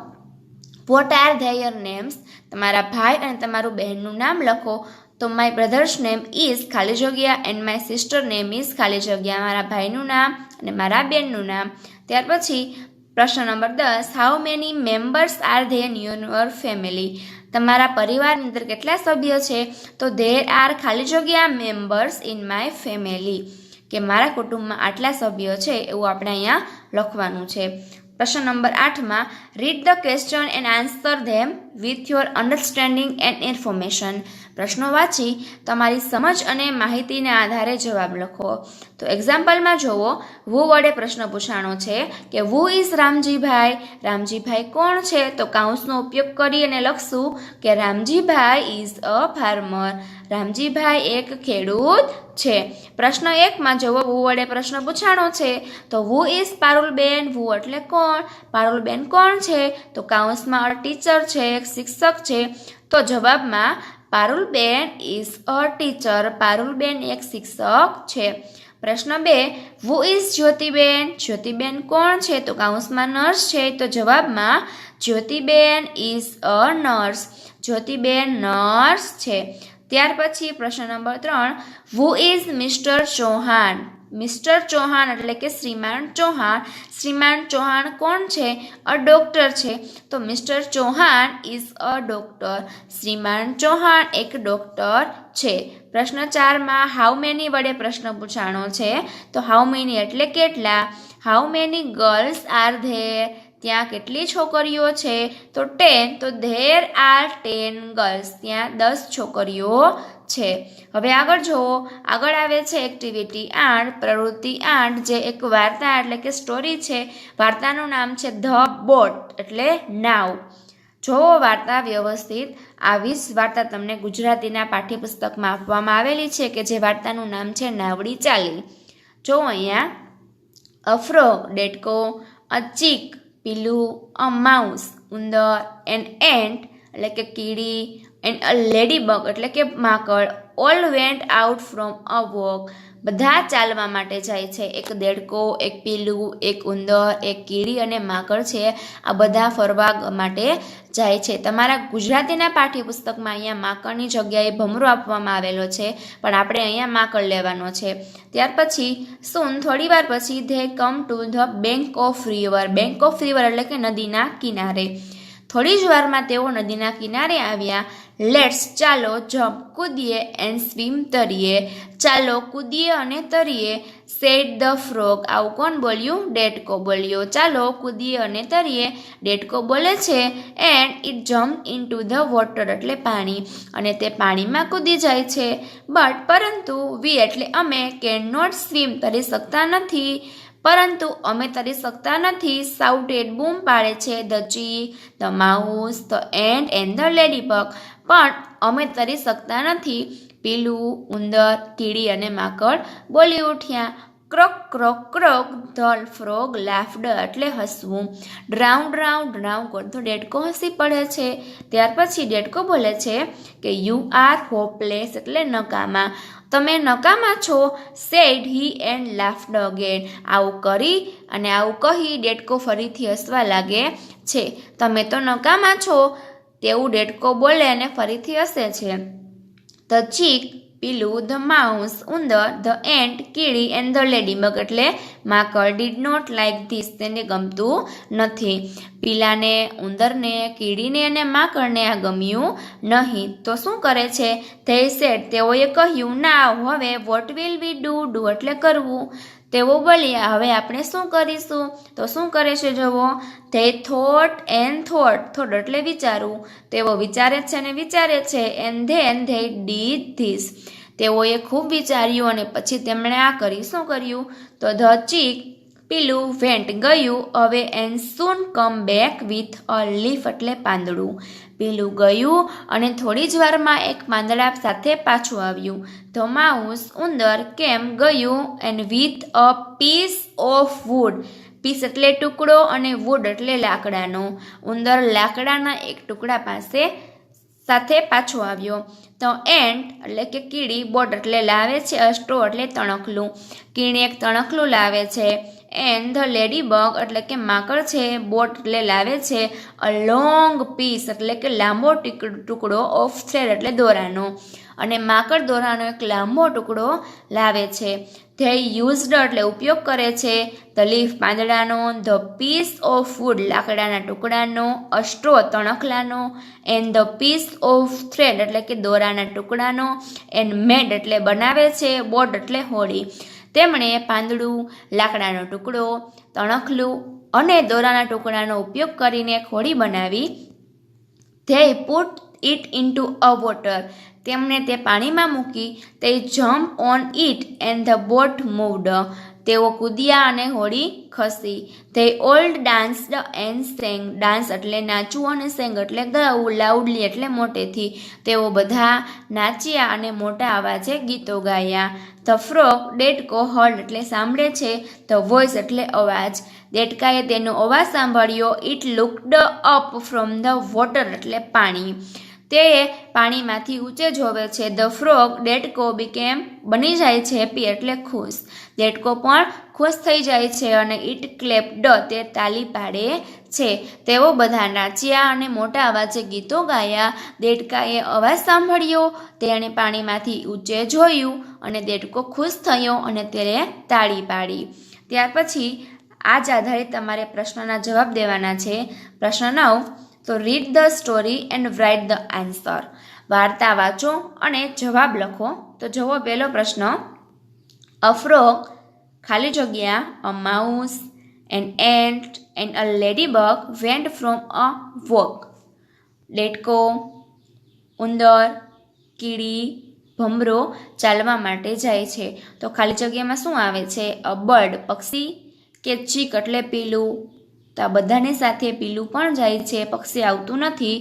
what are their names? તમારા ભાઈ અને તમારું બહેનનું નામ લખો. તો માય બ્રધર્સ નેમ ઇઝ ખાલી જગ્યા and my sister name is ખાલી જગ્યા. મારા ભાઈનું નામ અને મારા બેનનું નામ. ત્યાર પછી પ્રશ્ન number 10, how many members R there in your family? તમારા પરિવારની અંદર કેટલા સભ્ય છે? તો ધેર આર ખાલી જગ્યા મેમ્બર્સ ઇન માય ફેમિલી, કે મારા કુટુંબમાં આટલા સભ્યો છે એવું આપણે અહીંયા લખવાનું છે. પ્રશ્ન નંબર 8માં, read the question and answer them with your understanding and information. પ્રશ્નો વાંચી તમારી સમજ અને માહિતીના આધારે જવાબ લખો. તો એક્ઝામ્પલમાં જુઓ, વુ વડે પ્રશ્ન પૂછાણો છે કે વુ ઇઝ રામજીભાઈ? રામજીભાઈ કોણ છે? તો કાઉન્સનો ઉપયોગ કરી અને લખશું કે Ramjibhai is a farmer. Ramjibhai એક ખેડૂત છે. પ્રશ્ન 1માં જુઓ, વુ વડે પ્રશ્ન પૂછાણો છે તો વુ ઇઝ પારુલબેન? વુ એટલે કોણ? પારુલબેન કોણ છે? તો કાઉન્સમાં અ ટીચર છે, એક શિક્ષક છે. તો જવાબમાં Parulben is a teacher. Parulben એક શિક્ષક છે. પ્રશ્ન 2, વુ ઇઝ જ્યોતિબેન? જ્યોતિબેન કોણ છે? તો કાઉન્સમાં નર્સ છે. તો જવાબમાં Jyotiben is a nurse. Jyotiben nurse છે. ત્યાર પછી પ્રશ્ન number 3, who is mister Chauhan? Mister Chauhan એટલે કે શ્રીમાન ચૌહાણ. શ્રીમાન ચૌહાણ કોણ છે? અ ડોક્ટર છે. તો Mr Chauhan is a doctor. શ્રીમાન ચૌહાણ એક ડોક્ટર છે. પ્રશ્ન 4માં હાઉ મેની વડે પ્રશ્ન પૂછાણો છે. તો હાઉ મેની એટલે કેટલા. How many girls are there? ત્યાં કેટલી છોકરીઓ છે? તો 10. તો ધેર આર 10 ગર્લ્સ. ત્યાં 10 છોકરીઓ છે. હવે આગળ જુઓ, આગળ આવે છે એક્ટિવિટી 8, પ્રવૃત્તિ 8, જે એક વાર્તા એટલે કે સ્ટોરી છે. વાર્તાનું નામ છે ધ બોટ એટલે નાવ. જોવો વાર્તા વ્યવસ્થિત. આવી જ વાર્તા તમને ગુજરાતીના પાઠ્યપુસ્તકમાં આપવામાં આવેલી છે કે જે વાર્તાનું નામ છે નાવડી ચાલી. જો અહીંયા, અ ફ્રોગ ડેટકો, અ ચીક પીલું, અ માઉસ ઉંદર, એન એન્ટ એટલે કે કીડી, એન્ડ અ લેડીબગ એટલે કે માકડ, all went out from a walk. બધા ચાલવા માટે જાય છે. એક દેડકો, એક પીલું, એક ઉંદર, એક કીડી અને માકડ છે. આ બધા ફરવા માટે જાય છે. તમારા ગુજરાતીના પાઠ્યપુસ્તકમાં અહીંયા માકડની જગ્યાએ ભમરો આપવામાં આવેલો છે, પણ આપણે અહીંયા માકડ લેવાનો છે. ત્યાર પછી સૂન થોડી વાર પછી they come to the bank of river. Bank of river એટલે કે નદીના કિનારે. થોડી જ વારમાં તેઓ નદીના કિનારે આવ્યા. લેટ્સ ચાલો, જમ્પ કૂદીએ, એન્ડ સ્વિમ તરીએ. ચાલો કૂદીએ અને તરીએ. Sad the frog. આવું કોણ બોલ્યું? ડેટકો બોલ્યો. ચાલો કૂદીએ અને તરીએ. ડેટકો બોલે છે. And it jump in to the water એટલે પાણી, અને તે પાણીમાં કૂદી જાય છે. બટ પરંતુ વી એટલે અમે કેન નોટ સ્વિમ તરી શકતા નથી. પરંતુ અમે તરી શકતા નથી. સાઉટેડ બૂમ પાડે છે the chick, the mouse, the ant and the ladybug. પણ અમે તરી શકતા નથી. પીલું, ઉંદર, કીડી અને માકડ બોલી ઉઠ્યા. ક્રોક ક્રોક ક્રોક ધ ફ્રોગ લાફ્ડ એટલે હસવું. ડ્રાઉન ડ્રાઉન ડ્રાઉન તો ડેડકો હસી પડે છે. ત્યાર પછી ડેડકો બોલે છે કે યુ આર હોપલેસ એટલે નકામા. તમે નકામા છો. Said he and laughed again. આવું કરી અને આવું કહી ડેડકો ફરીથી હસવા લાગે છે. તમે તો નકામા છો તેવું ડેડકો બોલે અને ફરીથી હસે છે. ધ ચીક પીલું, ધ માઉસ ઉંદર, ધ એન્ટ કીડી એન્ડ ધ લેડીબગ એટલે માકડ ડીડ નોટ લાઇક ધીસ તેને ગમતું નથી. પીલાને, ઉંદરને, કીડીને અને માકડને આ ગમ્યું નહીં. તો શું કરે છે? ધે સેડ તેઓએ કહ્યું નાવ હવે વોટ વિલ વી ડુ એટલે કરવું. તેઓ બોલ્યા હવે આપણે શું કરીશું? તો શું કરે છે જુઓ. ધે થોટ એન્ડ થોટ એટલે વિચારવું. તેઓ વિચારે છે અને વિચારે છે. And then they did this તેઓએ ખૂબ વિચાર્યું અને પછી તેમણે આ કરી. શું કર્યું? તો ધ ચીક પીલું વેન્ટ ગયું હવે and soon come back with a leaf એટલે પાંદડું. પીલું ગયું અને થોડી જ વારમાં એક પાંદડા સાથે પાછું આવ્યું. ધ માઉસ ઉંદર કેમ ગયું and with a piece of wood piece એટલે ટુકડો અને વુડ એટલે લાકડાનો. ઉંદર લાકડાના એક ટુકડા સાથે પાછો આવ્યો. તો એન્ટ એટલે કે કીડી બોટ એટલે લાવે છે. સ્ટ્રો એટલે તણખલું. કીડી એક તણખલું લાવે છે. એન્ડ ધ લેડીબગ એટલે કે માકડ છે. બોટ એટલે લાવે છે. અ લોંગ પીસ એટલે કે લાંબો ટુકડો ઓફ થ્રેડ એટલે દોરાનો. અને માકડ દોરાનો એક લાંબો ટુકડો લાવે છે. ધે યુઝડ એટલે ઉપયોગ કરે છે. ધ લીફ પાંદડાનો, ધ પીસ ઓફ વુડ લાકડાના ટુકડાનો, અ સ્ટ્રો તણખલાનો, and the piece of thread એટલે કે દોરાના ટુકડાનો, એન્ડ મેડ એટલે બનાવે છે, બોટ એટલે હોડી. તેમણે પાંદડું, લાકડાનો ટુકડો, તણખલું અને દોરાના ટુકડાનો ઉપયોગ કરીને એક હોડી બનાવી. They put it into a water તેમણે તે પાણીમાં મૂકી. તે jump on it and the boat moved તેઓ કૂદ્યા અને હોડી ખસી. They old danced and sang dance એટલે નાચવું અને સેંગ એટલે ગાવું, લાઉડલી એટલે મોટેથી. તેઓ બધા નાચ્યા અને મોટા અવાજે ગીતો ગાયા. ધ ફ્રોગ દેડકો હર્ડ એટલે સાંભળે છે. ધ વોઇસ એટલે અવાજ. દેડકાએ તેનો અવાજ સાંભળ્યો. It looked up from the water એટલે પાણી. તે પાણીમાંથી ઊંચે જોવે છે. ધ ફ્રોગ દેડકો બની જાય છે હેપી એટલે ખુશ. દેડકો પણ ખુશ થઈ જાય છે અને ઇટ ક્લેપ્ડ તે તાલી પાડે છે. તેઓ બધા નાચ્યા અને મોટા અવાજે ગીતો ગાયા. દેડકાએ અવાજ સાંભળ્યો. તેણે પાણીમાંથી ઊંચે જોયું અને દેડકો ખુશ થયો અને તેણે તાળી પાડી. ત્યાર પછી આ જ આધારિત તમારે પ્રશ્નના જવાબ દેવાના છે. પ્રશ્ન 9 તો read the story and write the answer. વાર્તા વાંચો અને જવાબ લખો. તો જુઓ પહેલો પ્રશ્ન. અ ફ્રોગ ખાલી જગ્યા a mouse an ant and a ladybug went from a walk. દેડકો, ઉંદર, કીડી, ભમરો ચાલવા માટે જાય છે. તો ખાલી જગ્યામાં શું આવે છે? અ બર્ડ પક્ષી કે ચીક એટલે પીલું. તો આ બધાની સાથે પીલું પણ જાય છે, પક્ષી આવતું નથી.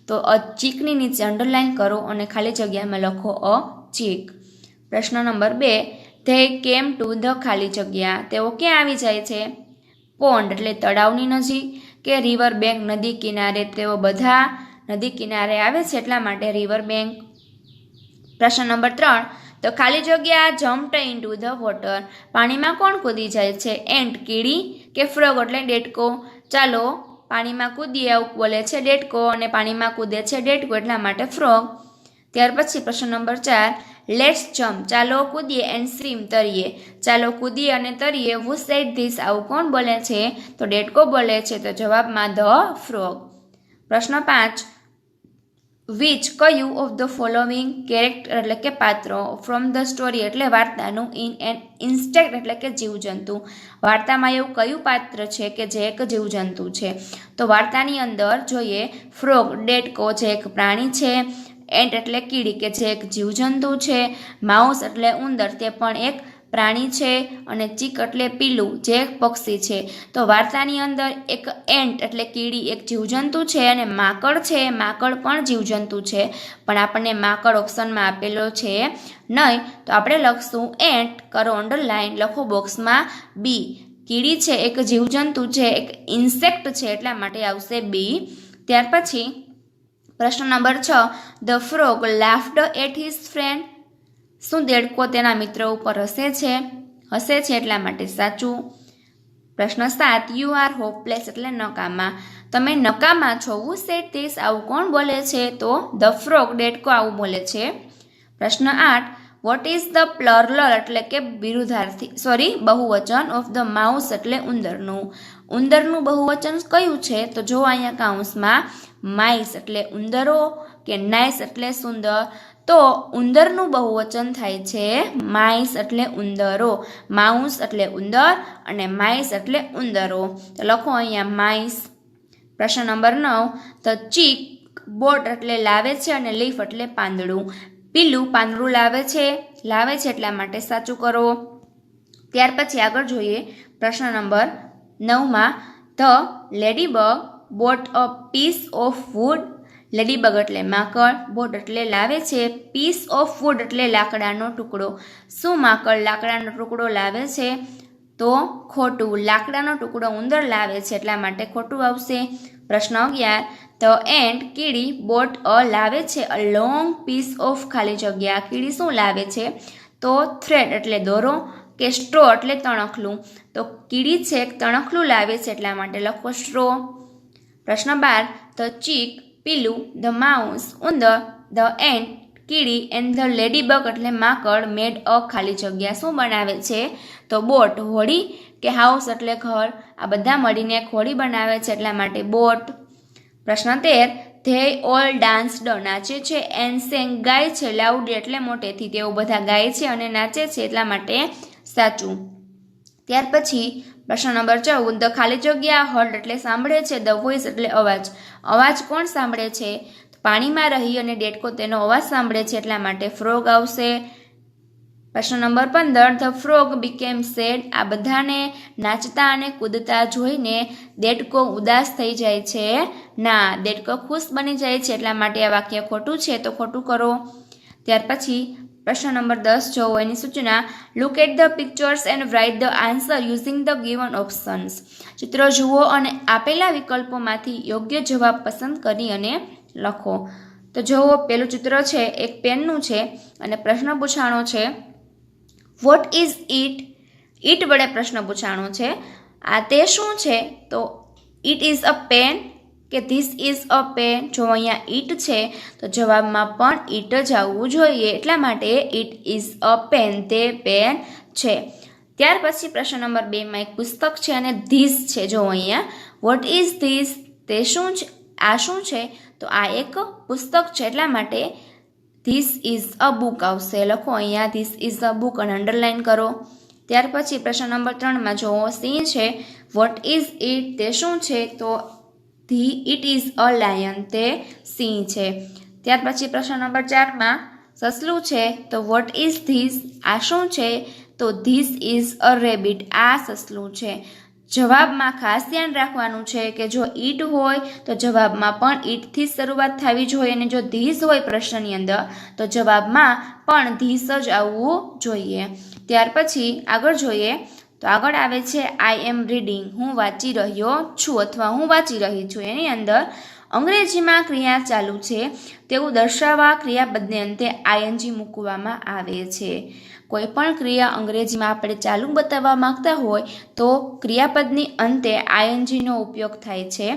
તો અ ચીકની નીચે અંડરલાઇન કરો અને ખાલી જગ્યામાં લખો અ ચીક. પ્રશ્ન number 2 they came to the ખાલી જગ્યા તેઓ ક્યાં આવી જાય છે? પોન્ડ એટલે તળાવની નજીક કે રિવર બેંક નદી કિનારે. તેઓ બધા નદી કિનારે આવે છે એટલા માટે રિવર બેંક. પ્રશ્ન નંબર 3 તો ખાલી જગ્યા જમ્પ્ડ ઇન્ટુ ધ વોટર પાણીમાં કોણ કૂદી જાય છે? એન્ટ કીડી કે ફ્રોગ એટલે દેડકો? ચાલો પાણીમાં કૂદીએ આવું બોલે છે દેડકો અને પાણીમાં કૂદે છે દેડકો એટલા માટે ફ્રોગ. ત્યાર પછી પ્રશ્ન નંબર 4 લેટ્સ જમ્પ ચાલો કૂદીએ એન્ડ સ્વિમ તરીએ. ચાલો કૂદીએ અને તરીએ. હુ સેડ ધીસ આવું કોણ બોલે છે? તો દેડકો બોલે છે. તો જવાબમાં ધ ફ્રોગ. પ્રશ્ન 5 વિચ કયું ઓફ ધ ફોલોવિંગ કેરેક્ટર એટલે કે પાત્રો ફ્રોમ ધ સ્ટોરી એટલે વાર્તાનું ઇન એન ઇન્સ્ટેક્ટ એટલે કે જીવજંતુ. વાર્તામાં એવું કયું પાત્ર છે કે જે એક જીવજંતુ છે? તો વાર્તાની અંદર જોઈએ ફ્રોગ દેડકો જે એક પ્રાણી છે. એન્ટ એટલે કીડી કે જે એક જીવજંતુ છે. માઉસ એટલે ઉંદર તે પણ એક પ્રાણી છે. અને ચીક એટલે પીલું જે એક પક્ષી છે. તો વાર્તાની અંદર એક એન્ટ એટલે કીડી એક જીવજંતુ છે અને માકડ છે માકડ પણ જીવજંતુ છે. પણ આપણને માકડ ઓપ્શનમાં આપેલો છે નહીં. તો આપણે લખશું એન્ટ, કરો અંડરલાઇન, લખો બોક્સમાં બી. કીડી છે એક જીવજંતુ છે એક ઇન્સેક્ટ છે એટલા માટે આવશે બી. ત્યાર પછી પ્રશ્ન number 6 the frog laughed at his friend શું દેડકો તેના મિત્ર ઉપર હસે છે એટલા માટે સાચું. પ્રશ્ન 7 યુ આર હોપલેસ એટલે નકામા. તમે નકામા છો. હુ સેડ ધીસ આવું કોણ બોલે છે? તો ધ ફ્રોગ દેડકો આવું બોલે છે. પ્રશ્ન 8 વોટ ઇઝ ધ પ્લરલ એટલે કે વિરુદ્ધાર્થી બહુવચન ઓફ ધ માઉસ એટલે ઉંદરનું. ઉંદરનું બહુવચન કયું છે? તો જો અહીંયા કાઉન્સમાં માઇસ એટલે ઉંદરો કે નાઇસ એટલે સુંદર, તો ઉંદરનું બહુવચન થાય છે માઇસ એટલે ઉંદરો. માઉસ એટલે ઉંદર અને માઇસ એટલે ઉંદરો. તો લખો અહીંયા માઇસ. પ્રશ્ન નંબર 9, ધ ચીક બોટ એટલે લાવે છે અને લીફ એટલે પાંદડું. પીલું પાંદડું લાવે છે એટલા માટે સાચું કરો. ત્યાર પછી આગળ જોઈએ પ્રશ્ન નંબર 9માં, the ladybug boat a piece of wood. Ladybug એટલે માકડ, બોટ એટલે લાવે છે, પીસ ઓફ વુડ એટલે લાકડાનો ટુકડો. શું માકડ લાકડાનો ટુકડો લાવે છે? તો ખોટું. લાકડાનો ટુકડો ઉંદર લાવે છે એટલા માટે ખોટું આવશે. પ્રશ્ન 11, ધ એન્ટ કીડી બોટ અ લાવે છે અ લોંગ પીસ ઓફ ખાલી જગ્યા. કીડી શું લાવે છે? તો થ્રેડ એટલે દોરો કે સ્ટ્રો એટલે તણખલું. તો કીડી છે તણખલું લાવે છે એટલા માટે લખો સ્ટ્રો. પ્રશ્ન 12, ધ ચીક પીલું, ધ માઉસ ઉંદર, ધ એન્ટ કીડી એન્ડ ધ લેડીબગ એટલે માકડ મેડ અ ખાલી જગ્યા શું બનાવે છે? તો બોટ હોડી કે હાઉસ એટલે ઘર. આ બધા મળીને એક હોડી બનાવે છે એટલા માટે બોટ. પ્રશ્ન 13, ધે ઓલ ડાન્સ્ડ નાચે છે એન્ડ સેંગ ગાય છે લાઉડલી એટલે મોટેથી. તેઓ બધા ગાય છે અને નાચે છે એટલા માટે સાચું. ત્યાર પછી પ્રશ્ન નંબર 14, ધ ખાલી જગ્યા હર્ડ એટલે સાંભળે છે, ધ વોઇસ એટલે અવાજ. અવાજ કોણ સાંભળે છે? પાણીમાં રહી અને દેડકો તેનો અવાજ સાંભળે છે એટલા માટે ફ્રોગ આવશે. પ્રશ્ન number 15, the frog became sad. આ બધાને નાચતા અને કૂદતા જોઈને દેડકો ઉદાસ થઈ જાય છે? ના, દેડકો ખુશ બની જાય છે એટલા માટે આ વાક્ય ખોટું છે, તો ખોટું કરો. ત્યાર પછી પ્રશ્ન નંબર 10 જોવો એની સૂચના. Look at the pictures and write the answer using the given options. ચિત્રો જુઓ અને આપેલા વિકલ્પોમાંથી યોગ્ય જવાબ પસંદ કરી અને લખો. તો જુઓ, પેલું ચિત્ર છે એક પેનનું છે અને પ્રશ્ન પૂછાણો છે વોટ ઇઝ ઇટ. ઇટ વડે પ્રશ્ન પૂછાણો છે. આ તે શું છે? તો ઇટ ઇઝ અ પેન કે ધીસ ઇઝ અ પેન. જો અહીંયા ઇટ છે તો જવાબમાં પણ ઇટ જ આવવું જોઈએ એટલા માટે ઇટ ઇઝ અ પેન. તે પેન છે. ત્યાર પછી પ્રશ્ન નંબર 2માં એક પુસ્તક છે અને ધીસ છે. જો અહીંયા વોટ ઇઝ ધીસ, તે શું છે? આ શું છે? તો આ એક પુસ્તક છે એટલા માટે ધીસ ઇઝ અ બુક આવશે. લખો અહીંયા ધીસ ઇઝ અ બુક અને અંડરલાઇન કરો. ત્યાર પછી પ્રશ્ન નંબર 3માં જો સિંહ છે, વોટ ઇઝ ઇટ, તે શું છે? તો ઇટ ઇઝ અ લાયન. તે સિંહ છે. ત્યાર પછી પ્રશ્ન નંબર 4માં સસલું છે, તો વોટ ઇઝ ધીસ, આ શું છે? તો ધીસ ઇઝ અ રેબિટ. આ સસલું છે. જવાબમાં ખાસ ધ્યાન રાખવાનું છે કે જો ઈટ હોય તો જવાબમાં પણ ઈટથી જ શરૂઆત થવી જોઈએ અને જો ધીસ હોય પ્રશ્નની અંદર તો જવાબમાં પણ ધીસ જ આવવું જોઈએ. ત્યાર પછી આગળ જોઈએ તો આગળ આવે છે આઈ એમ રીડિંગ. હું વાંચી રહ્યો છું અથવા હું વાંચી રહી છું. એની અંદર અંગ્રેજીમાં ક્રિયા ચાલુ છે તેવું દર્શાવવા ક્રિયાપદને અંતે આઈએનજી મૂકવામાં આવે છે. કોઈ પણ ક્રિયા અંગ્રેજીમાં આપણે ચાલુ બતાવવા માંગતા હોય તો ક્રિયાપદની અંતે આઈએનજીનો ઉપયોગ થાય છે.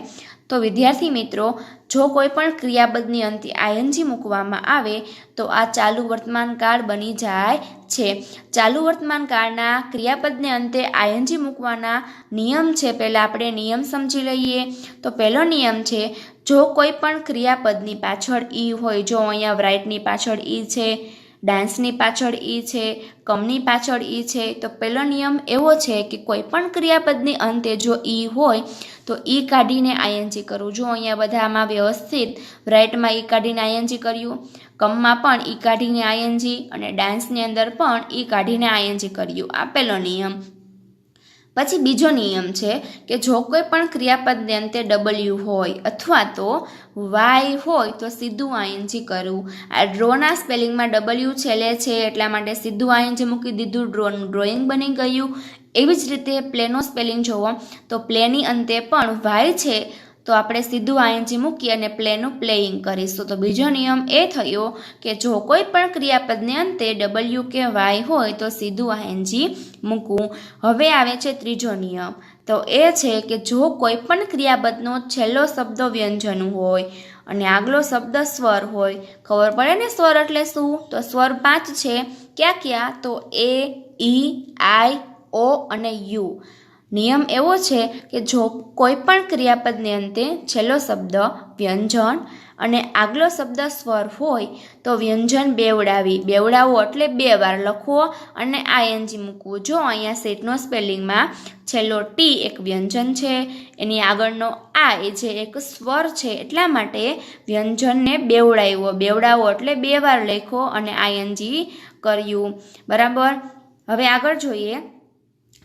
તો વિદ્યાર્થી મિત્રો, જો કોઈ પણ ક્રિયાપદની અંતે આઈએનજી મૂકવામાં આવે તો આ ચાલુ વર્તમાન કાળ બની જાય છે. ચાલુ વર્તમાન કાળના ક્રિયાપદને અંતે આઈએનજી મૂકવાના નિયમ છે. પહેલાં આપણે નિયમ સમજી લઈએ. તો પહેલો નિયમ છે, જો કોઈ પણ ક્રિયાપદની પાછળ ઈ હોય, જો અહીંયા રાઇટની પાછળ ઈ છે, ડાન્સની પાછળ ઈ છે, કમની પાછળ ઈ છે, તો પહેલો નિયમ એવો છે કે કોઈ પણ ક્રિયાપદની અંતે જો ઈ હોય તો ઈ કાઢીને આઈએનજી કરવું. જો અહીંયા બધામાં વ્યવસ્થિત રાઇટમાં ઈ કાઢીને આઈએનજી કર્યું, કમમાં પણ ઈ કાઢીને આઈએનજી અને ડાન્સની અંદર પણ ઈ કાઢીને આઈએનજી કર્યું. આ પહેલો નિયમ. પછી બીજો નિયમ છે કે જો કોઈ પણ ક્રિયાપદને અંતે ડબલ્યુ હોય અથવા તો વાય હોય તો સીધું આઈએનજી કરવું. આ ડ્રોના સ્પેલિંગમાં ડબલ્યુ છેલ્લે છે એટલા માટે સીધું આઈએનજી મૂકી દીધું, ડ્રોનું ડ્રોઈંગ બની ગયું. એવી જ રીતે પ્લેનો સ્પેલિંગ જોવો તો પ્લેની અંતે પણ વાય છે તો આપણે સીધું આઈએનજી મૂકી અને પ્લેનું પ્લેઇંગ કરીશું. તો બીજો નિયમ એ થયો કે જો કોઈ પણ ક્રિયાપદને અંતે ડબલ્યુ કે વાય હોય તો સીધું આઈએનજી મૂકવું. હવે આવે છે ત્રીજો નિયમ. તો એ છે કે જો કોઈ પણ ક્રિયાપદનો છેલ્લો શબ્દ વ્યંજન હોય અને આગલો શબ્દ સ્વર હોય. ખબર પડે ને સ્વર એટલે શું? તો સ્વર 5 છે ક્યાં ક્યાં? તો એ, ઈ, આઈ, ઓ અને યુ. નિયમ એવો છે કે જો કોઈ પણ ક્રિયાપદને અંતે છેલ્લો શબ્દ વ્યંજન અને આગલો શબ્દ સ્વર હોય તો વ્યંજન બેવડાવવો એટલે 2 વાર લખવો અને આઈએનજી મૂકવું. જો અહીંયા સેટનો સ્પેલિંગમાં છેલ્લો ટી એક વ્યંજન છે, એની આગળનો આ એ જે એક સ્વર છે, એટલા માટે વ્યંજનને બેવડાવો એટલે 2 વાર લખો અને આઈએનજી કર્યું. બરાબર. હવે આગળ જોઈએ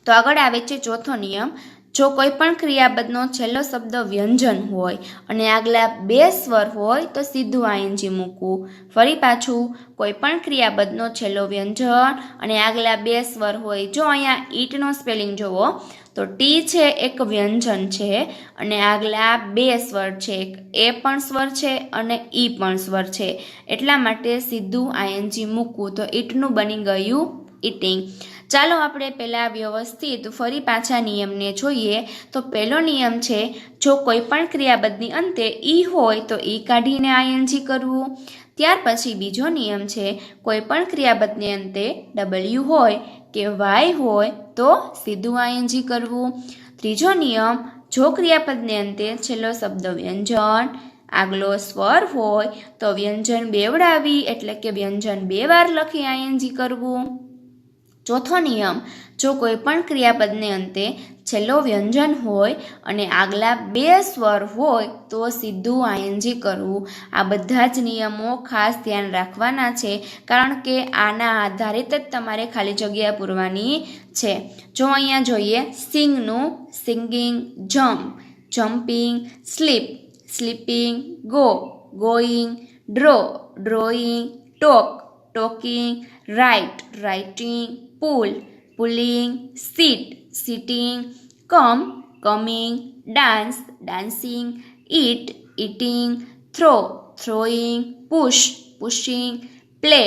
તો આગળ આવે છે ચોથો નિયમ. જો કોઈ પણ ક્રિયાપદનો છેલ્લો શબ્દ વ્યંજન હોય અને આગલા 2 સ્વર હોય તો સીધું આઈએનજી મૂકવું. ફરી પાછું, કોઈ પણ ક્રિયાપદનો છેલ્લો વ્યંજન અને આગલા 2 સ્વર હોય. જો અહીંયા ઈટનો સ્પેલિંગ જુઓ તો ટી છે એક વ્યંજન છે અને આગલા 2 સ્વર છે, એક એ પણ સ્વર છે અને ઈ પણ સ્વર છે, એટલા માટે સીધું આઈએનજી મૂકવું. તો ઈટનું બની ગયું ઈટિંગ. ચાલો આપણે પહેલાં વ્યવસ્થિત ફરી પાછા નિયમને જોઈએ. તો પહેલો નિયમ છે, જો કોઈ પણ ક્રિયાપદની અંતે ઈ હોય તો ઈ કાઢીને આઈએનજી કરવું. ત્યાર પછી બીજો નિયમ છે, કોઈ પણ ક્રિયાપદની અંતે ડબલ્યુ હોય કે વાય હોય તો સીધું આઈએનજી કરવું. ત્રીજો નિયમ, જો ક્રિયાપદને અંતે છેલ્લો શબ્દ વ્યંજન આગલો સ્વર હોય તો વ્યંજન બેવડાવી એટલે કે વ્યંજન 2 વાર લખી આઈએનજી કરવું. ચોથો નિયમ, જો કોઈ પણ ક્રિયાપદને અંતે છેલ્લો વ્યંજન હોય અને આગલા 2 સ્વર હોય તો સીધું આઈએનજી કરવું. આ બધા જ નિયમો ખાસ ધ્યાન રાખવાના છે, કારણ કે આના આધારિત જ તમારે ખાલી જગ્યા પૂરવાની છે. જો અહીંયા જોઈએ સિંગનું singing, jump, jumping, sleep, sleeping, go, going, draw, drawing, talk, talking, write, writing, pull, pulling, sit, sitting, come, coming, dance, dancing, eat, eating, throw, throwing, push, pushing, play,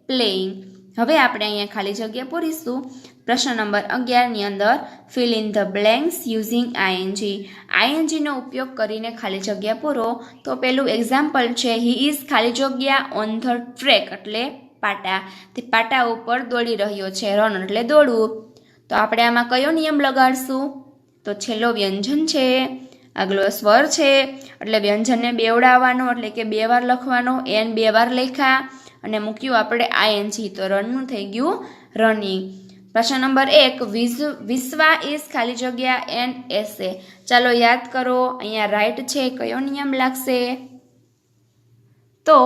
playing. હવે આપણે અહીંયા ખાલી જગ્યા પૂરીશું. પ્રશ્ન નંબર 11ની અંદર fill in the blanks using I N G. આઈએનજીનો ઉપયોગ કરીને ખાલી જગ્યા પૂરો. તો પેલું એક્ઝામ્પલ છે, હી ઇઝ ખાલી જગ્યા ઓન ધ ટ્રેક એટલે પાટા, તે પાટા ઉપર દોડી રહ્યો છે. રન એટલે દોડવું. તો આપણે આમાં કયો નિયમ લગાડશું? તો છેલ્લો વ્યંજન છે, આગલો સ્વર છે એટલે વ્યંજનને બેવડાવવાનો એટલે કે 2 વાર લખવાનો. એન 2 વાર લખ્યા અને મૂક્યું આપણે આઈએનજી, તો રનનું થઈ ગયું રનિંગ. પ્રશ્ન નંબર 1, વિશ્વા ઇઝ ખાલી જગ્યા એન એસે. ચાલો યાદ કરો, અહીંયા રાઈટ છે, કયો નિયમ લાગશે? તો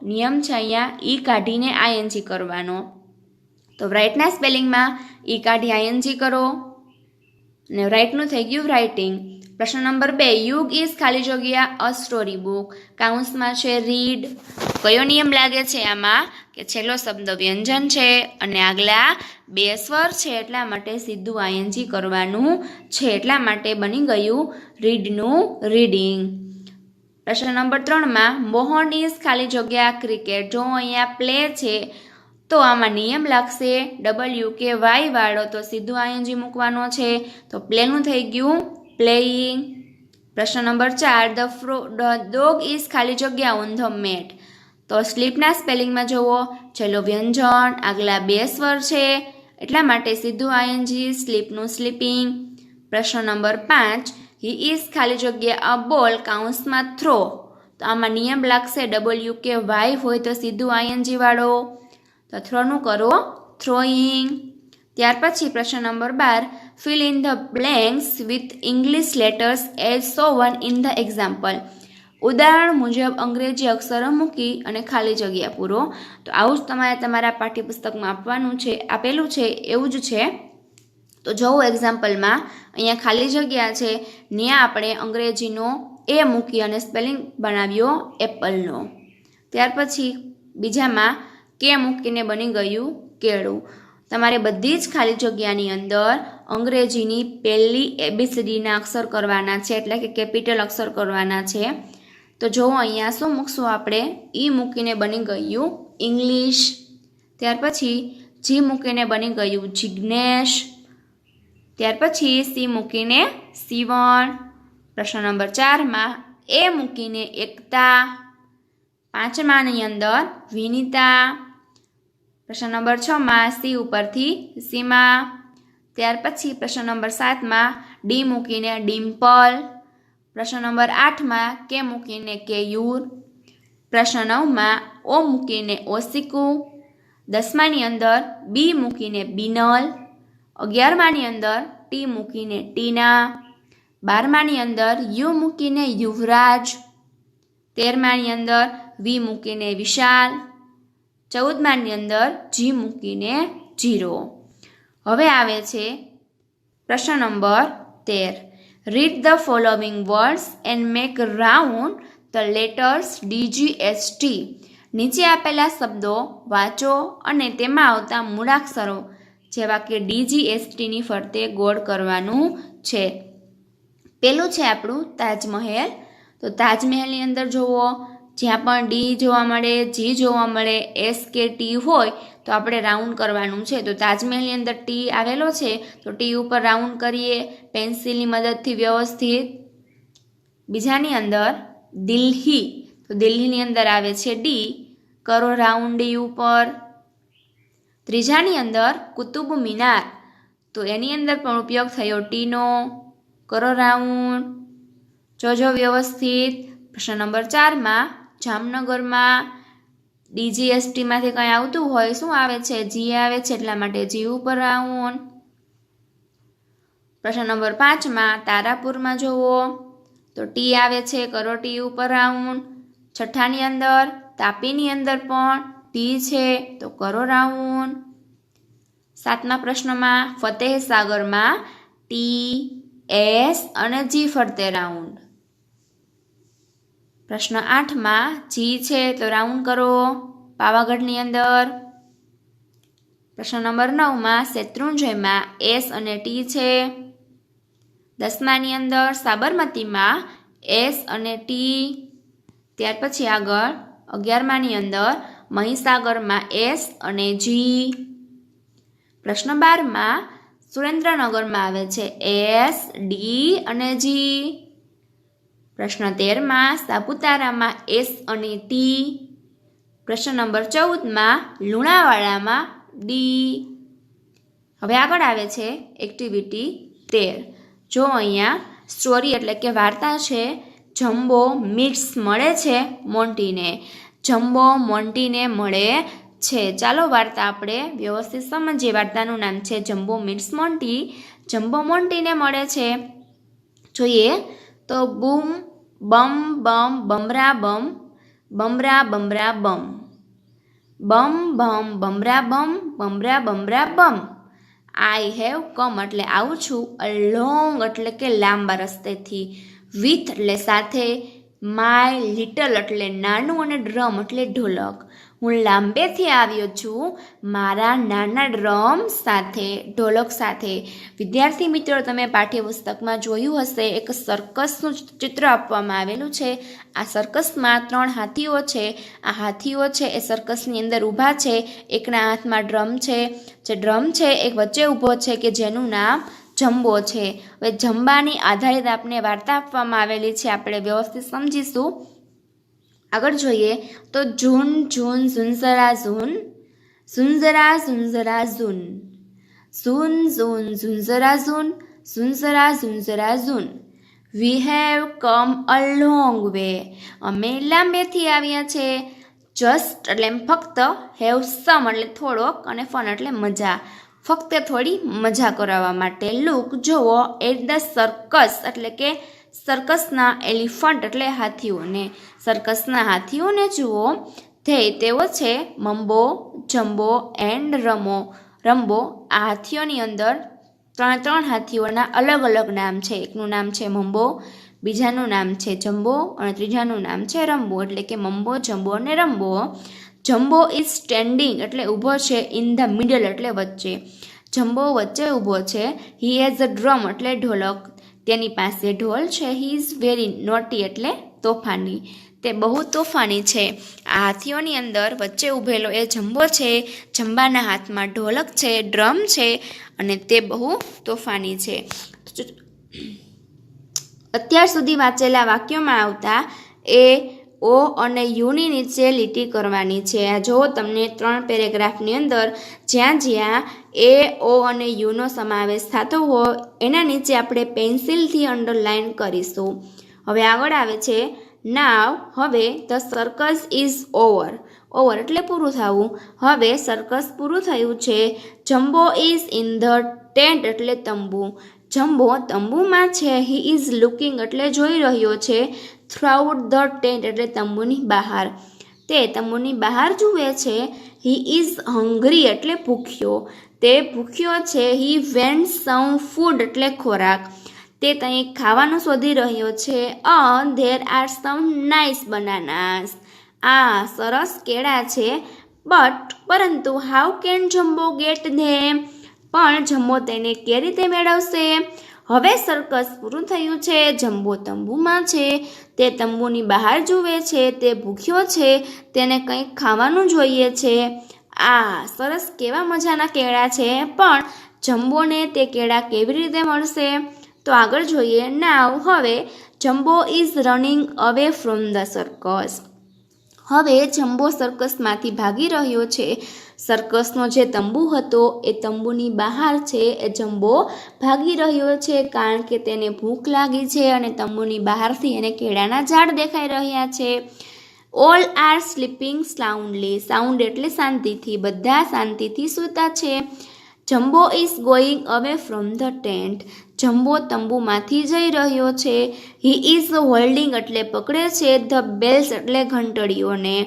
નિયમ છે અહીંયા ઈ કાઢીને આઈએનજી કરવાનો. તો રાઇટના સ્પેલિંગમાં ઈ કાઢી આઈએનજી કરો અને રાઇટનું થઈ ગયું રાઇટિંગ. પ્રશ્ન નંબર 2, યુગ ઇઝ ખાલી જગ્યા અ સ્ટોરી બુક. કાઉન્સમાં છે રીડ. કયો નિયમ લાગે છે આમાં? કે છેલ્લો શબ્દ વ્યંજન છે અને આગલા 2 સ્વર છે, એટલા માટે સીધું આઈએનજી કરવાનું છે, એટલા માટે બની ગયું રીડનું રીડિંગ. પ્રશ્ન નંબર 3માં મોહન ઇઝ ખાલી જગ્યા ક્રિકેટ. જો અહીંયા પ્લે છે તો આમાં નિયમ લાગશે ડબલ્યુ કે વાય વાળો, તો સીધું આઈએનજી મૂકવાનો છે, તો પ્લેનું થઈ ગયું પ્લેઇંગ. પ્રશ્ન નંબર 4, ધ ડોગ ઇઝ ખાલી જગ્યા ઓન ધ મેટ. તો સ્લીપના સ્પેલિંગમાં જુઓ, છેલ્લો વ્યંજન આગલા 2 સ્વર છે, એટલા માટે સીધું આઈએનજી, સ્લીપનું સ્લીપિંગ. પ્રશ્ન નંબર 5, હી ઇઝ ખાલી જગ્યા અ બોલ કાઉન્સમાં થ્રો. તો આમાં નિયમ લાગશે ડબલ્યુ કે વાય હોય તો સીધું આઈએનજી વાળો, તો થ્રોનું કરો થ્રોઈંગ. ત્યાર પછી પ્રશ્ન નંબર 12, fill in the blanks with English letters as shown in the example. ઉદાહરણ મુજબ અંગ્રેજી અક્ષરો મૂકી અને ખાલી જગ્યા પૂરો. તો આવું જ તમારે તમારા પાઠ્યપુસ્તકમાં આપેલું છે એવું જ છે. તો જોવો એક્ઝામ્પલમાં અહીંયા ખાલી જગ્યા છે, ત્યાં આપણે અંગ્રેજીનો એ મૂકી અને સ્પેલિંગ બનાવ્યો એપલનો. ત્યાર પછી બીજામાં કે મૂકીને બની ગયું કેળું. તમારે બધી જ ખાલી જગ્યાની અંદર અંગ્રેજીની પહેલી ABCDના અક્ષર કરવાના છે, એટલે કે કેપિટલ અક્ષર કરવાના છે. તો જોવો અહીંયા શું મૂકશું આપણે? ઈ મૂકીને બની ગયું ઇંગ્લિશ. ત્યાર પછી જી મૂકીને બની ગયું જિગ્નેશ. ત્યાર પછી સી મૂકીને સીવણ. પ્રશ્ન નંબર 4માં એ મૂકીને એકતા. 5માની અંદર વિનિતા. પ્રશ્ન નંબર 6 માં સી ઉપરથી સીમા. ત્યાર પછી પ્રશ્ન નંબર 7 માં ડી મૂકીને ડિમ્પલ. પ્રશ્ન નંબર 8 માં કે મૂકીને કેયુર. પ્રશ્ન 9 માં ઓ મૂકીને ઓસિકુ. 10માની અંદર બી મૂકીને બિનલ. 11માની અંદર ટી મૂકીને ટીના. 12માની અંદર યુ મૂકીને યુવરાજ. 13માની અંદર વી મૂકીને વિશાલ. 14માની અંદર જી મૂકીને જીરો. હવે આવે છે પ્રશ્ન number 13. Read the following words and make round the letters DGST. નીચે આપેલા શબ્દો વાંચો અને તેમાં આવતા મૂળાક્ષરો જેવા કે DGSTની ફરતે ગોળ કરવાનું છે. પેલું છે આપણું તાજમહેલ. તો તાજમહેલની અંદર જુઓ, જ્યાં પણ ડી જોવા મળે, જી જોવા મળે, એસ કે ટી હોય તો આપણે રાઉન્ડ કરવાનું છે. તો તાજમહેલની અંદર ટી આવેલો છે તો ટી ઉપર રાઉન્ડ કરીએ પેન્સિલની મદદથી વ્યવસ્થિત. બીજાની અંદર દિલ્હી, તો દિલ્હીની અંદર આવે છે ડી, કરો રાઉન્ડ ડી ઉપર. ત્રીજાની અંદર કુતુબ મિનાર, તો એની અંદર પણ ઉપયોગ થયો ટીનો, કરો રાઉન્ડ. જોજો વ્યવસ્થિત. પ્રશ્ન નંબર 4 માં જામનગરમાં DGSTમાંથી કંઈ આવતું હોય, શું આવે છે? જી આવે છે, એટલા માટે જી ઉપર રાઉન્ડ. પ્રશ્ન નંબર 5 માં તારાપુરમાં જુઓ તો ટી આવે છે, કરો ટી ઉપર રાઉન્ડ. છઠ્ઠાની અંદર તાપીની અંદર પણ ટી છે તો કરો રાઉન્ડ. 7મા પ્રશ્નમાં ફતેહ સાગરમાં ટી, એસ અને જી ફરતે રાઉન્ડ. પ્રશ્ન 8 માં જી છે તો રાઉન્ડ કરો પાવાગઢની અંદર. પ્રશ્ન નંબર 9 માં શેત્રુંજયમાં એસ અને ટી છે. 10માની અંદર સાબરમતીમાં એસ અને ટી. ત્યાર પછી આગળ 11માની અંદર મહીસાગરમાં એસ અને જી. પ્રશ્ન 12 માં સુરેન્દ્રનગરમાં આવે છે એસ, ડી અને જી. પ્રશ્ન 13 માં સાપુતારામાં એસ અને ટી. પ્રશ્ન નંબર 14 માં લુણાવાડામાં ડી. હવે આગળ આવે છે એક્ટિવિટી 13. જો અહીંયા સ્ટોરી એટલે કે વાર્તા છે. જમ્બો મીટ્સ મળે છે મોન્ટીને. જમ્બો મોન્ટીને મળે છે. ચાલો વાર્તા આપણે વ્યવસ્થિત સમજીએ. વાર્તાનું નામ છે જમ્બો મીટ્સ મોન્ટી. જમ્બો મોન્ટીને મળે છે. જોઈએ તો બૂમ બમ બમ બમરા બમ, બમરા બમરા બમ, બમ બમ બમરા બમ, બમરા બમરા બમ. આઈ હેવ કમ એટલે આવું છું. અલોંગ એટલે કે લાંબા રસ્તેથી. વિથ એટલે સાથે. માય લિટલ એટલે નાનું અને ડ્રમ એટલે ઢોલક. હું લાંબેથી આવ્યો છું મારા નાના ડ્રમ સાથે, ઢોલક સાથે. વિદ્યાર્થી મિત્રો, તમે પાઠ્યપુસ્તકમાં જોયું હશે એક સર્કસનું ચિત્ર આપવામાં આવેલું છે. આ સર્કસમાં 3 હાથીઓ છે. આ હાથીઓ છે એ સર્કસની અંદર ઊભા છે. એકના હાથમાં ડ્રમ છે. જે ડ્રમ છે એક વચ્ચે ઊભો છે કે જેનું નામ જમ્બો છે. હવે જમ્બાની આધારિત આપને વાર્તા આપવામાં આવેલી છે, આપણે વ્યવસ્થિત સમજીશું. આગળ જોઈએ તો ઝૂન ઝૂન ઝુંઝરા ઝૂન, ઝુંઝરા ઝુંઝરા ઝૂન, ઝૂન ઝૂન ઝુંઝરા ઝૂન, ઝુંઝરા ઝુંઝરા ઝૂન. We have come a long way. અમે લાંબેથી આવ્યા છે. જસ્ટ એટલે એમ ફક્ત, હેવ સમ એટલે થોડોક અને ફન એટલે મજા. ફક્ત થોડી મજા કરાવવા માટે. લુક જુઓ એટ ધ સર્કસ એટલે કે સર્કસના એલિફન્ટ એટલે હાથીઓને. સર્કસના હાથીઓને જુઓ. તેઓ છે મંબો, જમ્બો એન્ડ રમ્બો. આ હાથીઓની અંદર 3 હાથીઓના અલગ અલગ નામ છે. એકનું નામ છે મંબો, બીજાનું નામ છે જમ્બો અને ત્રીજાનું નામ છે રમ્બો. એટલે કે મંબો, જમ્બો અને રમ્બો. જમ્બો ઇઝ સ્ટેન્ડિંગ એટલે ઊભો છે. ઇન ધ મિડલ એટલે વચ્ચે. જમ્બો વચ્ચે ઊભો છે. હી હેઝ અ ડ્રમ એટલે ઢોલક. તેની પાસે ઢોલ છે. હી ઇઝ વેરી નોટી એટલે તોફાની. તે બહુ તોફાની છે. આ હાથીઓની અંદર વચ્ચે ઊભેલો એ જમ્બો છે. જમ્બાના હાથમાં ઢોલક છે, ડ્રમ છે અને તે બહુ તોફાની છે. અત્યાર સુધી વાંચેલા વાક્યોમાં આવતા એ ઓ અને યુની નીચે લીટી કરવાની છે. આ જો તમને 3 પેરેગ્રાફની અંદર જ્યાં જ્યાં એ, ઓ અને યુનો સમાવેશ થતો હોય એના નીચે આપણે પેન્સિલથી અંડરલાઇન કરીશું. હવે આગળ આવે છે નાવ. હવે the circus is over. Over એટલે પૂરું થવું. હવે સર્કસ પૂરું થયું છે. Jumbo is in the tent એટલે તંબુ. જમ્બો તંબુમાં છે. હી ઇઝ લુકિંગ એટલે જોઈ રહ્યો છે. થ્રુઆઉટ ધ ટેન્ટ એટલે તંબુની બહાર. તે તંબુની બહાર જુએ છે. હી ઇઝ હંગ્રી એટલે ભૂખ્યો. તે ભૂખ્યો છે. હી વેન્ટ સમ ફૂડ એટલે ખોરાક. તે કંઈક ખાવાનું શોધી રહ્યો છે. There are some nice બનાનાસ. આ સરસ કેળા છે. પરંતુ હાઉ કેન જમ્બો ગેટ ધેમ. પણ જમ્બો તેને કે રીતે મેળવશે? હવે સર્કસ પૂરું થયું છે. જમ્બો તંબુમાં છે. તે તંબુની બહાર જુએ છે. તે ભૂખ્યો છે. તેને કંઈક ખાવાનું જોઈએ છે. આ સરસ કેવા મજાના કેળા છે. પણ જમ્બોને તે કેળા કેવી રીતે મળશે? તો આગળ જોઈએ. નાવ. હવે જમ્બો ઇઝ રનિંગ અવે ફ્રોમ ધ સર્કસ. હવે જમ્બો સર્કસમાંથી ભાગી રહ્યો છે. સર્કસનો જે તંબુ હતો એ તંબુની બહાર છે. એ જમ્બો ભાગી રહ્યો છે કારણ કે તેને ભૂખ લાગી છે અને તંબુની બહારથી એને કેળાના ઝાડ દેખાઈ રહ્યા છે. All are sleeping soundly. Sound એટલે શાંતિથી. બધા શાંતિથી સૂતા છે. Jumbo is going away from the tent. Jumbo તંબુમાંથી જઈ રહ્યો છે. હી ઇઝ હોલ્ડિંગ એટલે પકડે છે. ધ બેલ્સ એટલે ઘંટડીઓને.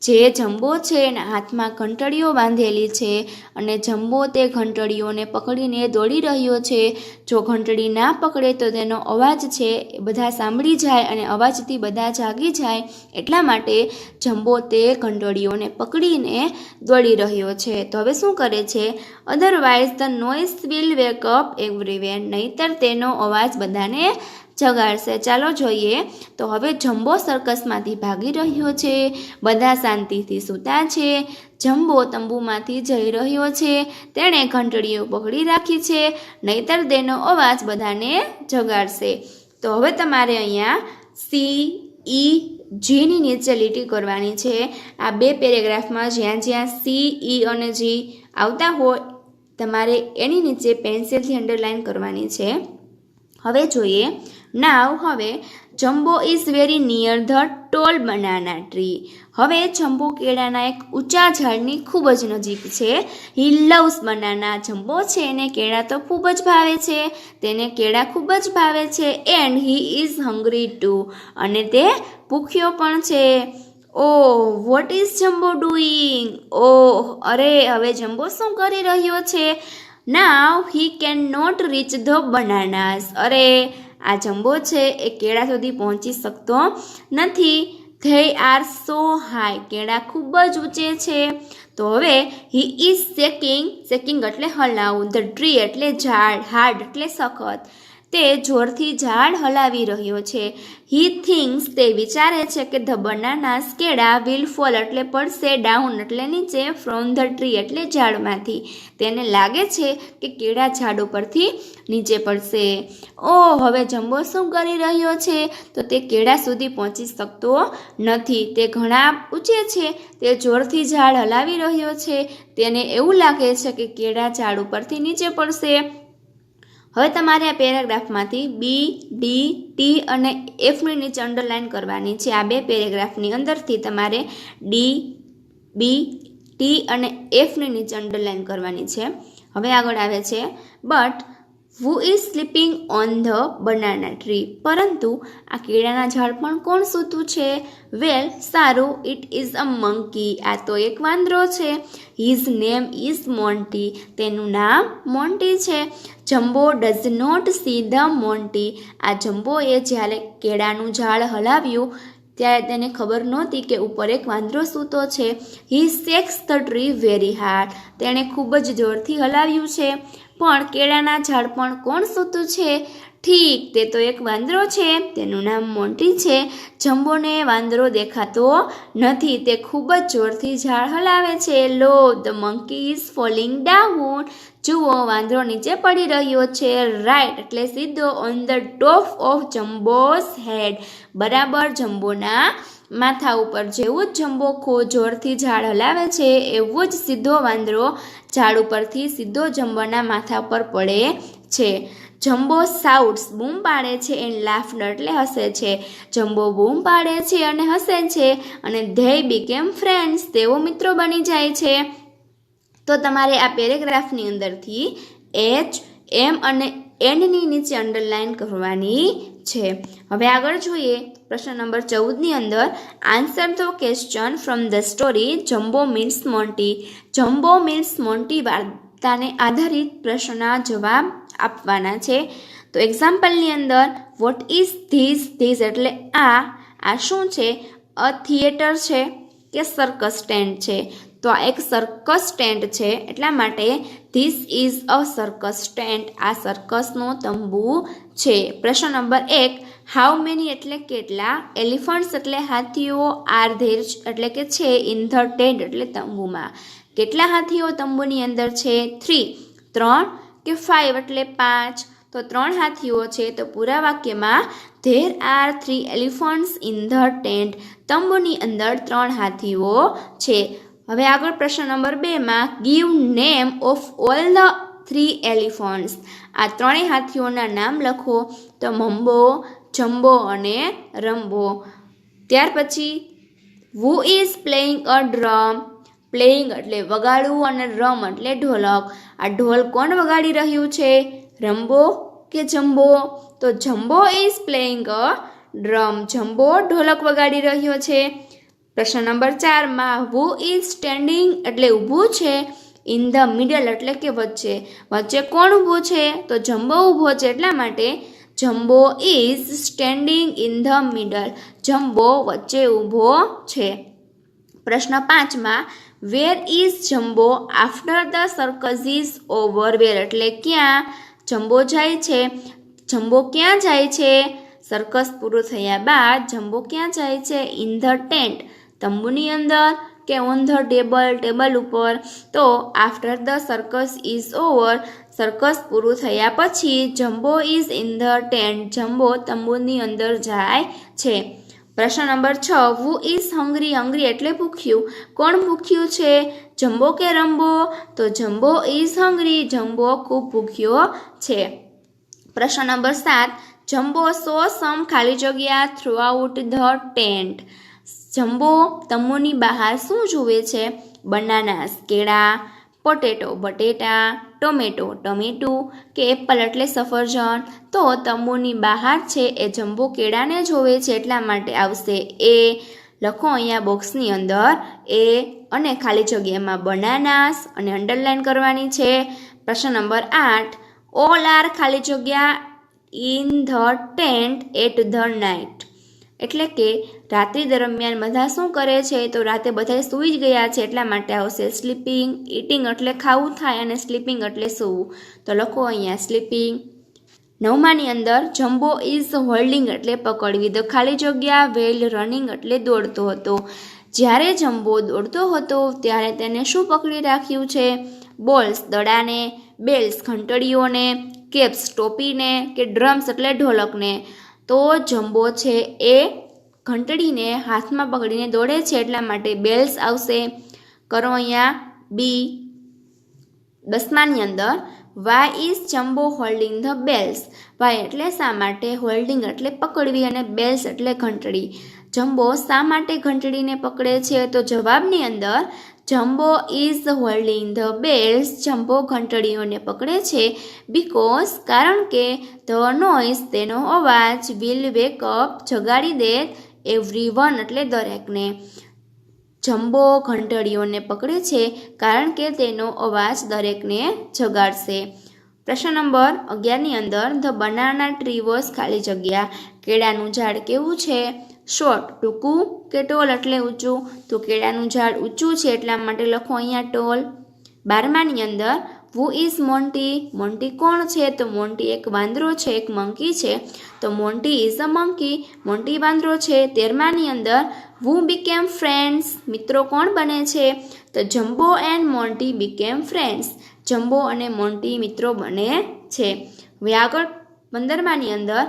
જે જમ્બો છે એના હાથમાં ઘંટડીઓ બાંધેલી છે અને જમ્બો તે ઘંટડીઓને પકડીને દોડી રહ્યો છે. જો ઘંટડી ના પકડે તો તેનો અવાજ છે એ બધા સાંભળી જાય અને અવાજથી બધા જાગી જાય. એટલા માટે જમ્બો તે ઘંટડીઓને પકડીને દોડી રહ્યો છે. તો હવે શું કરે છે? Otherwise the noise will wake up everywhere. નહીતર તેનો અવાજ બધાને જગાડશે. ચાલો જોઈએ. તો હવે જમ્બો સર્કસમાંથી ભાગી રહ્યો છે. બધા શાંતિથી સૂતા છે. જમ્બો તંબુમાંથી જઈ રહ્યો છે. તેણે ઘંટડીઓ પકડી રાખી છે. નહીતર તેનો અવાજ બધાને જગાડશે. તો હવે તમારે અહીંયા સી, ઈ, જીની નીચે લીટી કરવાની છે. આ 2 પેરેગ્રાફમાં જ્યાં જ્યાં સી, ઈ અને જી આવતા હોય તમારે એની નીચે પેન્સિલથી અંડરલાઇન કરવાની છે. હવે જોઈએ. નાવ. હવે Jumbo is very near the tall banana tree. હવે જમ્બો કેળાના એક ઊંચા ઝાડની ખૂબ જ નજીક છે. હી લવ્સ બનાના. જમ્બો છે એને કેળા તો ખૂબ જ ભાવે છે. તેને કેળા ખૂબ જ ભાવે છે. And he is hungry too. અને તે ભૂખ્યો પણ છે. Oh, what is Jumbo doing? ઓહ, અરે, હવે જમ્બો શું કરી રહ્યો છે? Now he can not reach the bananas. અરે, આ જમ્બો છે એ કેળા સુધી પહોંચી શકતો નથી. They are so high. કેળા ખૂબ જ ઊંચે છે. તો હવે હી ઇઝ શેકિંગ. શેકિંગ એટલે હલાવવું. ધ ટ્રી એટલે ઝાડ. હાર્ડ એટલે સખત. તે જોરથી ઝાડ હલાવી રહ્યો છે. હી થિંક્સ. તે વિચારે છે કે ધ બનાનાસ. કેળા વિલ ફોલ એટલે પડશે. ડાઉન એટલે નીચે. ફ્રોમ ધ ટ્રી એટલે ઝાડમાંથી. તેને લાગે છે કે કેળા ઝાડ ઉપરથી નીચે પડશે. ઓહ, હવે જમ્બો શું કરી રહ્યો છે? તો તે કેળા સુધી પહોંચી શકતો નથી. તે ઘણા ઊંચે છે. તે જોરથી ઝાડ હલાવી રહ્યો છે. તેને એવું લાગે છે કે કેળા ઝાડ ઉપરથી નીચે પડશે. હવે તમારે આ પેરેગ્રાફમાંથી બી, ડી, ટી અને એફની નીચે અંડરલાઇન કરવાની છે. આ 2 પેરેગ્રાફની અંદરથી તમારે ડી, બી, ટી અને એફની નીચે અંડરલાઇન કરવાની છે. હવે આગળ આવે છે but who is sleeping on the banana tree. પરંતુ આ કેળાના ઝાડ પણ કોણ સૂતું છે? વેલ, સારું, ઇટ ઇઝ અ મંકી. આ તો એક વાંદરો છે. His name is Monty. તેનું નામ મોન્ટી છે. Jumbo does not see the Monty. આ જમ્બોએ જ્યારે કેળાનું ઝાડ હલાવ્યું ત્યારે તેને ખબર નહોતી કે ઉપર એક વાંદરો સૂતો છે. He shakes the tree very hard. તેણે ખૂબ જ જોરથી હલાવ્યું છે. પણ કેળાના ઝાડ પણ કોણ સૂતું છે? ઠીક, તે તો એક વાંદરો છે. તેનું નામ મોન્ટી છે. જમ્બોને વાંદરો દેખાતો નથી. તે ખૂબ જ જોરથી ઝાડ હલાવે છે. લો, the monkey is falling down. જુઓ, વાંદરો નીચે પડી રહ્યો છે. રાઈટ એટલે સીધો. On the top of Jumbo's head. બરાબર જમ્બોના માથા ઉપર જેવું જ જંબો જોરથી ઝાડ હલાવે છે એવું જ સીધો વાંદરો ઝાડ ઉપરથી સીધો જંબોના માથા પર પડે છે. જંબો સાઉટ્સ બૂમ પાડે છે એન્ડ લાફ્ટર એટલે હસે છે. જંબો બૂમ પાડે છે અને હસે છે અને ધે બીકેમ ફ્રેન્ડ્સ તેઓ મિત્રો બની જાય છે. તો તમારે આ પેરેગ્રાફની અંદરથી એચ એમ અને એન્ડની નીચે અંડરલાઇન કરવાની છે. હવે આગળ જોઈએ પ્રશ્ન નંબર 14ની અંદર answer the question from the story Jumbo means Monty. Jumbo means Monty વાર્તાને આધારિત પ્રશ્નના જવાબ આપવાના છે. તો એક્ઝામ્પલની અંદર વોટ ઇઝ ધીસ એટલે આ શું છે? અ થિયેટર છે કે સર્કસ સ્ટેન્ડ છે? તો આ એક સર્કસ સ્ટેન્ડ છે એટલા માટે this is a circus stand. આ સર્કસનો તંબુ છે. પ્રશ્ન નંબર 1 હાઉ મેની એટલે કેટલા? એલિફન્ટ્સ એટલે હાથીઓ, આર ધેર એટલે કે છે, ઇન ધ ટેન્ટ એટલે તંબુમાં. કેટલા હાથીઓ તંબુની અંદર છે? 3 કે 5 એટલે 5? તો 3 હાથીઓ છે. તો પૂરા વાક્યમાં there are 3 elephants in the tent. તંબુની અંદર 3 હાથીઓ છે. હવે આગળ પ્રશ્ન નંબર 2માં give name of all the 3 elephants. આ ત્રણેય હાથીઓના નામ લખો. તો મંબો, જમ્બો અને રંબો. ત્યાર પછી who is playing a drum. Playing એટલે વગાડવું અને ડ્રમ એટલે ઢોલક. આ ઢોલ કોણ વગાડી રહ્યું છે? રંબો કે જમ્બો? તો Jumbo is playing a drum. Jumbo ઢોલક વગાડી રહ્યો છે. પ્રશ્ન નંબર 4માં હુ ઇઝ સ્ટેન્ડિંગ એટલે ઊભું છે, ઇન ધ મિડલ એટલે કે વચ્ચે. વચ્ચે કોણ ઊભું છે? તો જમ્બો ઊભો છે એટલા માટે Jumbo is standing in the middle. Jumbo વચ્ચે ઊભો છે. પ્રશ્ન 5માં where is Jumbo after the circus is over. Where એટલે ક્યાં? જમ્બો જાય છે. જમ્બો ક્યાં જાય છે? સર્કસ પૂરું થયા બાદ જમ્બો ક્યાં જાય છે? ઇન ધ ટેન્ટ તંબુની અંદર કે ઓન ધ ટેબલ ઉપર? તો after the circus is over circus પૂરું થયા પછી Jumbo is in the tent Jumbo તંબુની અંદર જાય છે. પ્રશ્ન number 6 who is hungry. Hungry એટલે ભૂખ્યું. કોણ ભૂખ્યું છે? જમ્બો કે રંબો? તો જમ્બો ઇઝ હંગ્રી. જમ્બો ખૂબ ભૂખ્યો છે. પ્રશ્ન નંબર 7 જમ્બો સો સમ ખાલી જગ્યા through out the tent. Jumbo તંબુની બહાર શું જુએ છે? બનાનાસ કેળા, પોટેટો બટેટા, ટોમેટો ટમેટું કે એપલ એટલે સફરજન? તો તંબુની બહાર છે એ જમ્બો કેળાને જોવે છે એટલા માટે આવશે એ. લખો અહીંયા બોક્સની અંદર એ અને ખાલી જગ્યામાં બનાનાસ અને અંડરલાઇન કરવાની છે. પ્રશ્ન નંબર 8 ઓલ આર ખાલી જગ્યા in the tent at the night. એટલે કે રાત્રિ દરમિયાન બધા શું કરે છે? તો રાતે બધા સૂઈ જ ગયા છે એટલા માટે આવશે સ્લીપિંગ. ઇટિંગ એટલે ખાવું થાય અને સ્લીપિંગ એટલે સૂવું. તો લખો અહીંયા સ્લીપિંગ. 9માની અંદર જમ્બો ઇઝ હોલ્ડિંગ એટલે પકડવી. ધ ખાલી જગ્યા વેલ રનિંગ એટલે દોડતો હતો. જ્યારે જમ્બો દોડતો હતો ત્યારે તેને શું પકડી રાખ્યું છે? બોલ્સ દડાને, બેલ્સ ઘંટડીઓને, કેપ્સ ટોપીને કે ડ્રમ્સ એટલે ઢોલકને? તો જમ્બો છે એ ઘંટડીને હાથમાં પકડીને દોડે છે એટલા માટે બેલ્સ આવશે. કરો અહીંયા બી. 10માની અંદર why is Jumbo holding the bells. Why એટલે શા માટે, હોલ્ડિંગ એટલે પકડવી અને બેલ્સ એટલે ઘંટડી. જમ્બો શા માટે ઘંટડીને પકડે છે? તો જવાબની અંદર Jumbo is holding the bells. Jumbo ઘંટડીઓને પકડે છે બીકોઝ કારણ કે ધ નોઇઝ તેનો અવાજ વિલ વેક અપ જગાડી દે એવરીવન એટલે દરેકને. જમ્બો ઘંટડીઓને પકડે છે કારણ કે તેનો અવાજ દરેકને જગાડશે. પ્રશ્ન નંબર 11ની અંદર ધ બનાના ટ્રી વોઝ ખાલી જગ્યા. કેળાનું ઝાડ કેવું છે? શોર્ટ ટૂંકું કે ટોલ એટલે ઊંચું? તો કેળાનું ઝાડ ઊંચું છે એટલા માટે લખો અહીંયા ટોલ. 12માની અંદર હુ ઇઝ મોન્ટી. મોન્ટી કોણ છે? તો મોન્ટી એક વાંદરો છે, એક મંકી છે. તો Monty is a monkey. Monty વાંદરો છે. 13માની અંદર હુ બીકેમ ફ્રેન્ડ્સ. મિત્રો કોણ બને છે? તો Jumbo and Monty became friends. Jumbo અને મોન્ટી મિત્રો બને છે. હવે આગળ 15માની અંદર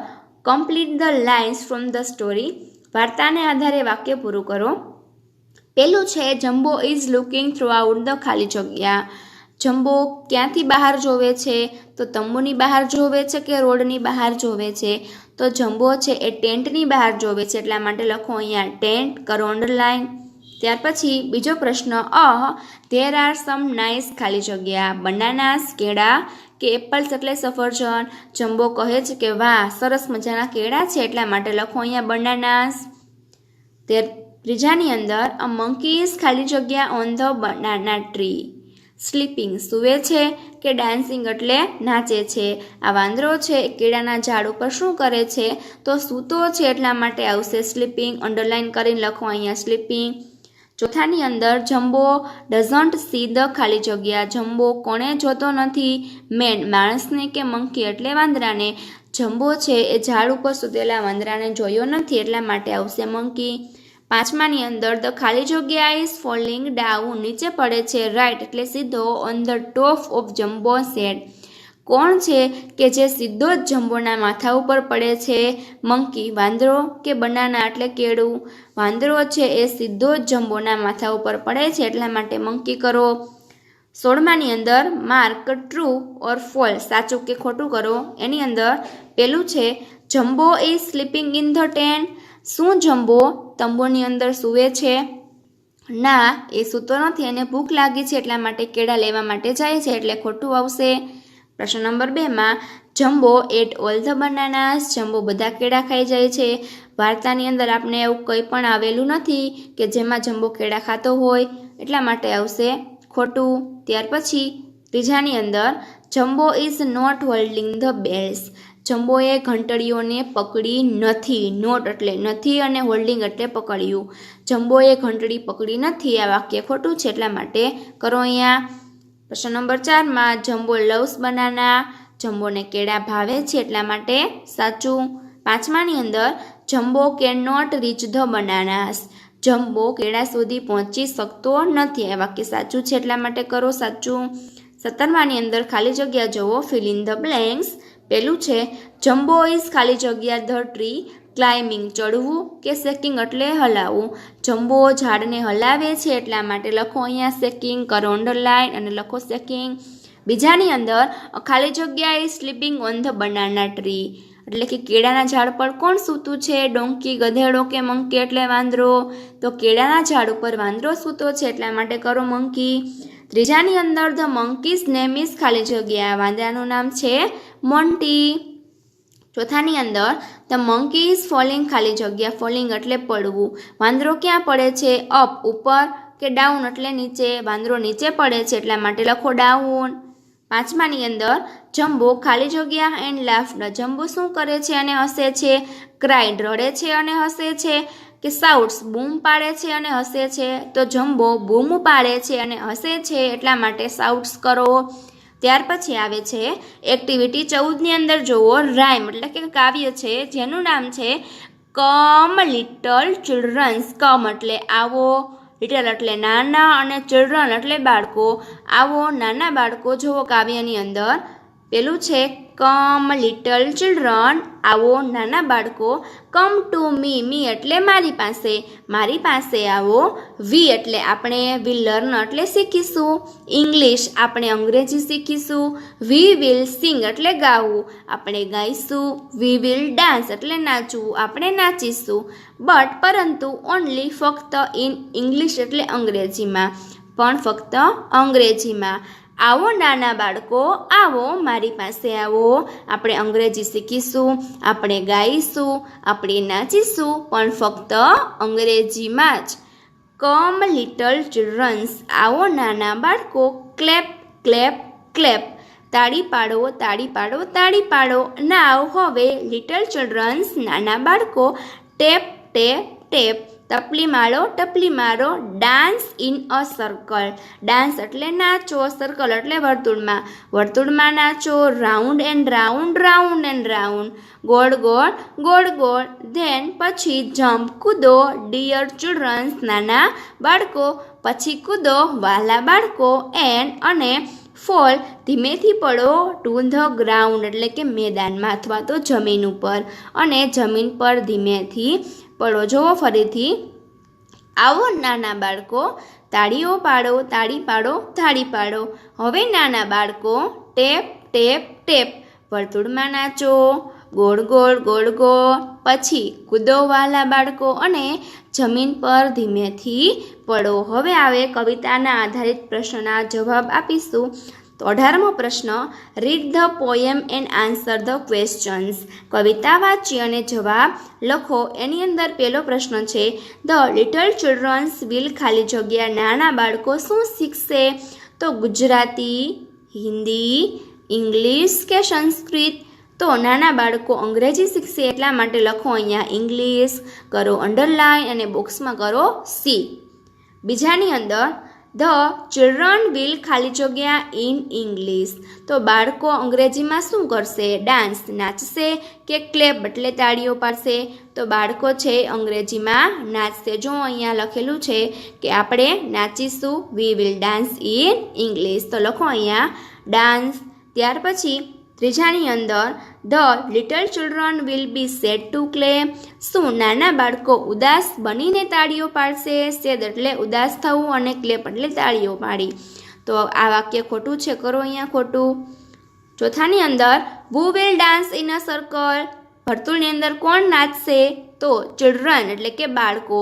complete the lines from the story. વાર્તાને આધારે વાક્ય પૂરું કરો. પેલું છે Jumbo is looking through out the ખાલી જગ્યા. જમ્બો ક્યાંથી બહાર જોવે છે? તો તંબુની બહાર જોવે છે કે રોડની બહાર જોવે છે? તો જમ્બો છે એ ટેન્ટની બહાર જોવે છે, એટલા માટે લખો અહીંયા ટેન્ટ, કરો અંડરલાઈન. ત્યાર પછી બીજો પ્રશ્ન ધેર આર સમ નાઇસ ખાલી જગ્યા બનાનાસ, કેળા કે એપલ્સ એટલે સફરજન. જમ્બો કહે છે કે વાહ સરસ મજાના કેળા છે, એટલા માટે લખો અહીંયા બનાનાસ. ત્રીજાની અંદર અ મંકી ઇઝ ખાલી જગ્યા on the banana tree. Sleeping સૂવે છે કે ડાન્સિંગ એટલે નાચે છે? આ વાંદરો છે એ કેળાના ઝાડ ઉપર શું કરે છે? તો સૂતો છે, એટલા માટે આવશે સ્લીપિંગ. અંડરલાઈન કરીને લખો અહીંયા સ્લીપિંગ. ચોથાની અંદર જમ્બો ડઝન્ટ સી ધ ખાલી જગ્યા. જમ્બો કોણે જોતો નથી? મેન માણસને કે મંકી એટલે વાંદરાને? જમ્બો છે એ ઝાડ ઉપર સૂતેલા વાંદરાને જોયો નથી, એટલા માટે આવશે મંકી. પાંચમાની અંદર ધ ખાલી જગ્યા ઇઝ ફોલિંગ ડાઉન. નીચે પડે છે રાઈટ એટલે સીધો on the top of Jumbo said. કોણ છે કે જે સીધો જ જમ્બોના માથા ઉપર પડે છે? મંકી. વાંદરો કે બનાના એટલે કેળું? વાંદરો છે એ સીધો જ જમ્બોના માથા ઉપર પડે છે, એટલા માટે મંકી કરો. 16માની અંદર માર્ક ટ્રુ ઓર ફોલ્સ, સાચું કે ખોટું કરો. એની અંદર પેલું છે Jumbo is sleeping in the tent. શું જમ્બો તંબુની અંદર સૂવે છે? ના, એ સૂતો નથી, એને ભૂખ લાગી છે, એટલા માટે કેળા લેવા માટે જાય છે, એટલે ખોટું આવશે. પ્રશ્ન નંબર 2માં Jumbo ate all the bananas. Jumbo બધા કેળા ખાઈ જાય છે. વાર્તાની અંદર આપણે એવું કંઈ પણ આવેલું નથી કે જેમાં જમ્બો કેળા ખાતો હોય, એટલા માટે આવશે ખોટું. ત્યાર પછી ત્રીજાની અંદર Jumbo is not holding the bells. જમ્બોએ ઘંટડીઓને પકડી નથી. નોટ એટલે નથી અને હોલ્ડિંગ એટલે પકડ્યું. જમ્બોએ ઘંટડી પકડી નથી, આ વાક્ય ખોટું છે, એટલા માટે કરો અહીંયા. પ્રશ્ન નંબર 4માં જમ્બો લવ્સ બનાના. જમ્બોને કેળા ભાવે છે, એટલા માટે સાચું. 5માની અંદર Jumbo can not reach the bananas. જમ્બો કેળા સુધી પહોંચી શકતો નથી, આ વાક્ય સાચું છે, એટલા માટે કરો સાચું. 17માની અંદર ખાલી જગ્યા જુઓ, ફિલ ઇન ધ બ્લેન્ક્સ. પેલું છે જમ્બો ઇઝ ખાલી જગ્યા ધ ટ્રી ક્લાઇમ્બિંગ, ચડવું કે શેકિંગ એટલે હલાવવું. જમ્બો ઝાડને હલાવે છે, એટલા માટે લખો અહીંયા શેકિંગ, કરો અંડરલાઈન અને લખો શેકિંગ. બીજાની અંદર ખાલી જગ્યા is sleeping on the banana tree, એટલે કે કેળાના ઝાડ પર કોણ સૂતું છે? ડોંકી, ગધેડો કે મંકી એટલે વાંદરો? તો કેળાના ઝાડ ઉપર વાંદરો સૂતો છે, એટલા માટે કરો મંકી. ત્રીજાની અંદર ધ મંકીઝ નેમ ઇઝ ખાલી જગ્યા. વાંદરાનું નામ છે મોન્ટી. ચોથાની અંદર ધ મંકી ઇઝ ફોલિંગ ખાલી જગ્યા. ફોલિંગ એટલે પડવું. વાંદરો ક્યાં પડે છે? અપ ઉપર કે ડાઉન એટલે નીચે? વાંદરો નીચે પડે છે, એટલા માટે લખો ડાઉન. 5માની અંદર જમ્બો ખાલી જગ્યા એન્ડ લાફ્ડ. જમ્બો શું કરે છે અને હસે છે? ક્રાઇડ રડે છે અને હસે છે? કે સાઉટ્સ બૂમ પાડે છે અને હસે છે? તો જમ્બો બૂમ પાડે છે અને હસે છે, એટલા માટે સાઉટ્સ કરો. ત્યાર પછી આવે છે એક્ટિવિટી 14ની અંદર જુઓ રાઇમ એટલે કે કાવ્ય છે, જેનું નામ છે કમ લિટલ ચિલ્ડ્રન્સ. કમ એટલે આવો, લિટલ એટલે નાના અને ચિલ્ડ્રન એટલે બાળકો. આવો નાના બાળકો જુઓ કાવ્યની અંદર. પેલું છે કમ લિટલ ચિલ્ડ્રન, આવો નાના બાળકો. કમ ટુ મી, મી એટલે મારી પાસે, મારી પાસે આવો. વી એટલે આપણે, વી લર્ન એટલે શીખીશું. ઇંગ્લિશ આપણે અંગ્રેજી શીખીશું. વી વિલ સિંગ એટલે ગાવું, આપણે ગાઈશું. વી વિલ ડાન્સ એટલે નાચવું, આપણે નાચીશું. બટ પરંતુ ઓનલી ફક્ત ઇન ઇંગ્લિશ એટલે અંગ્રેજીમાં, પણ ફક્ત અંગ્રેજીમાં. આવો નાના બાળકો, આવો મારી પાસે આવો, આપણે અંગ્રેજી શીખીશું, આપણે ગાઈશું, આપણે નાચીશું, પણ ફક્ત અંગ્રેજીમાં જ. કમ લિટલ ચિલ્ડ્રન્સ, આવો નાના બાળકો. ક્લેપ ક્લેપ ક્લેપ, તાળી પાડો તાળી પાડો તાળી પાડો. નાવ હવે લિટલ ચિલ્ડ્રન્સ, નાના બાળકો. ટેપ ટેપ ટેપ, ટપલી મારો. Dance in a circle, dance એટલે નાચો, સર્કલ એટલે વર્તુળમાં, વર્તુળમાં નાચો. Round and round, round and round, ગોળ ગોળ ગોળ ગોળ. ધેન પછી જમ્પ કૂદો, ડિયર ચિલ્ડ્રન્સ, નાના બાળકો. પછી કૂદો વાલા બાળકો. એન્ડ અને ફોલ ધીમેથી પડો ટુ ધ ગ્રાઉન્ડ એટલે કે મેદાનમાં અથવા તો જમીન ઉપર, અને જમીન પર ધીમેથી પડો. જુઓ ફરીથી, આવો નાના બાળકો, તાળીઓ પાડો, તાળી પાડો, તાળી પાડો. હવે નાના બાળકો ટેપ ટેપ ટેપ, વર્તુળમાં નાચો, ગોળ ગોળ ગોળ ગોળ. પછી કૂદો વાલા બાળકો અને જમીન પર ધીમેથી પડો. હવે આવે કવિતાના આધારિત પ્રશ્નના જવાબ આપીશું. તો 18મો પ્રશ્ન, read the poem and answer the questions. કવિતા વાંચી અને જવાબ લખો. એની અંદર પહેલો પ્રશ્ન છે, ધ લિટલ ચિલ્ડ્રન્સ વિલ ખાલી જગ્યા, નાના બાળકો શું શીખશે? તો ગુજરાતી, હિન્દી, ઇંગ્લિશ કે સંસ્કૃત? તો નાના બાળકો અંગ્રેજી શીખશે, એટલા માટે લખો અહીંયા ઇંગ્લિશ, કરો અંડરલાઈન અને બોક્સમાં કરો સી. બીજાની અંદર, ધ ચિલ્ડ્રન વિલ ખાલી જગ્યા ઇન ઇંગ્લિશ. તો બાળકો અંગ્રેજીમાં શું કરશે? ડાન્સ, નાચશે કે ક્લેપ એટલે તાળીઓ પાડશે? તો બાળકો છે અંગ્રેજીમાં નાચશે. જો અહીંયા લખેલું છે કે આપણે નાચીશું, we will dance in English. તો લખો અહીંયા ડાન્સ. ત્યાર પછી ત્રીજાની અંદર, the little children will be sad to clay. શું નાના બાળકો ઉદાસ બનીને તાળીઓ પાડશે? સેડ એટલે ઉદાસ થવું અને ક્લેપ એટલે તાળીઓ પાડી. તો આ વાક્ય ખોટું છે, કરો અહીંયા ખોટું. ચોથાની અંદર, who will dance in a circle. વર્તુળની અંદર કોણ નાચશે? તો ચિલ્ડ્રન એટલે કે બાળકો.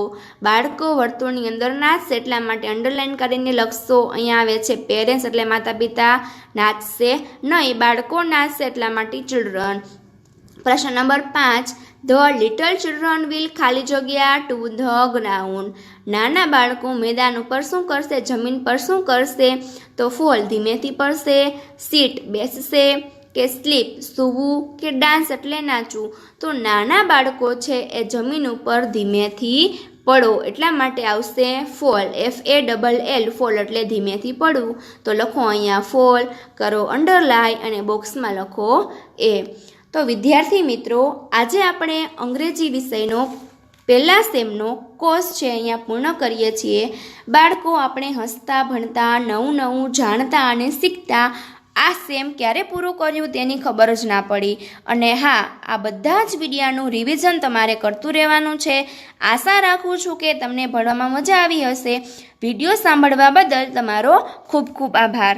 બાળકો વર્તુળની અંદર નાચશે, એટલા માટે અંડરલાઈન કરીને લખશો. અહીંયા આવે છે પેરેન્ટ્સ એટલે માતા પિતા, નાચશે નહીં, બાળકો નાચશે, એટલા માટે ચિલ્ડ્રન. પ્રશ્ન number 5, the little children will ખાલી જગ્યા ટુ ધ ગ્રાઉન્ડ. નાના બાળકો મેદાન ઉપર શું કરશે? જમીન પર શું કરશે? તો ફોલ ધીમેથી પડશે, સીટ બેસશે કે સ્લીપ સૂવું કે ડાન્સ એટલે નાચવું? તો નાના બાળકો છે એ જમીન ઉપર ધીમેથી પડો, એટલા માટે આવશે ફોલ, FALL, ફોલ એટલે ધીમેથી પડવું. તો લખો અહીંયા ફોલ, કરો અંડરલાઈન અને બોક્સમાં લખો એ. તો વિદ્યાર્થી મિત્રો, આજે આપણે અંગ્રેજી વિષયનો પહેલા સેમનો કોર્સ છે અહીંયા પૂર્ણ કરીએ છીએ. બાળકો, આપણે હસતા ભણતા, નવું નવું જાણતા અને શીખતા આ સેમ ક્યારે પૂરું કર્યું તેની ખબર જ ના પડી. અને હા, આ બધા જ વિડીયાનું રિવિઝન તમારે કરતું રહેવાનું છે. આશા રાખું છું કે તમને ભણવામાં મજા આવી હશે. વિડીયો સાંભળવા બદલ તમારો ખૂબ ખૂબ આભાર.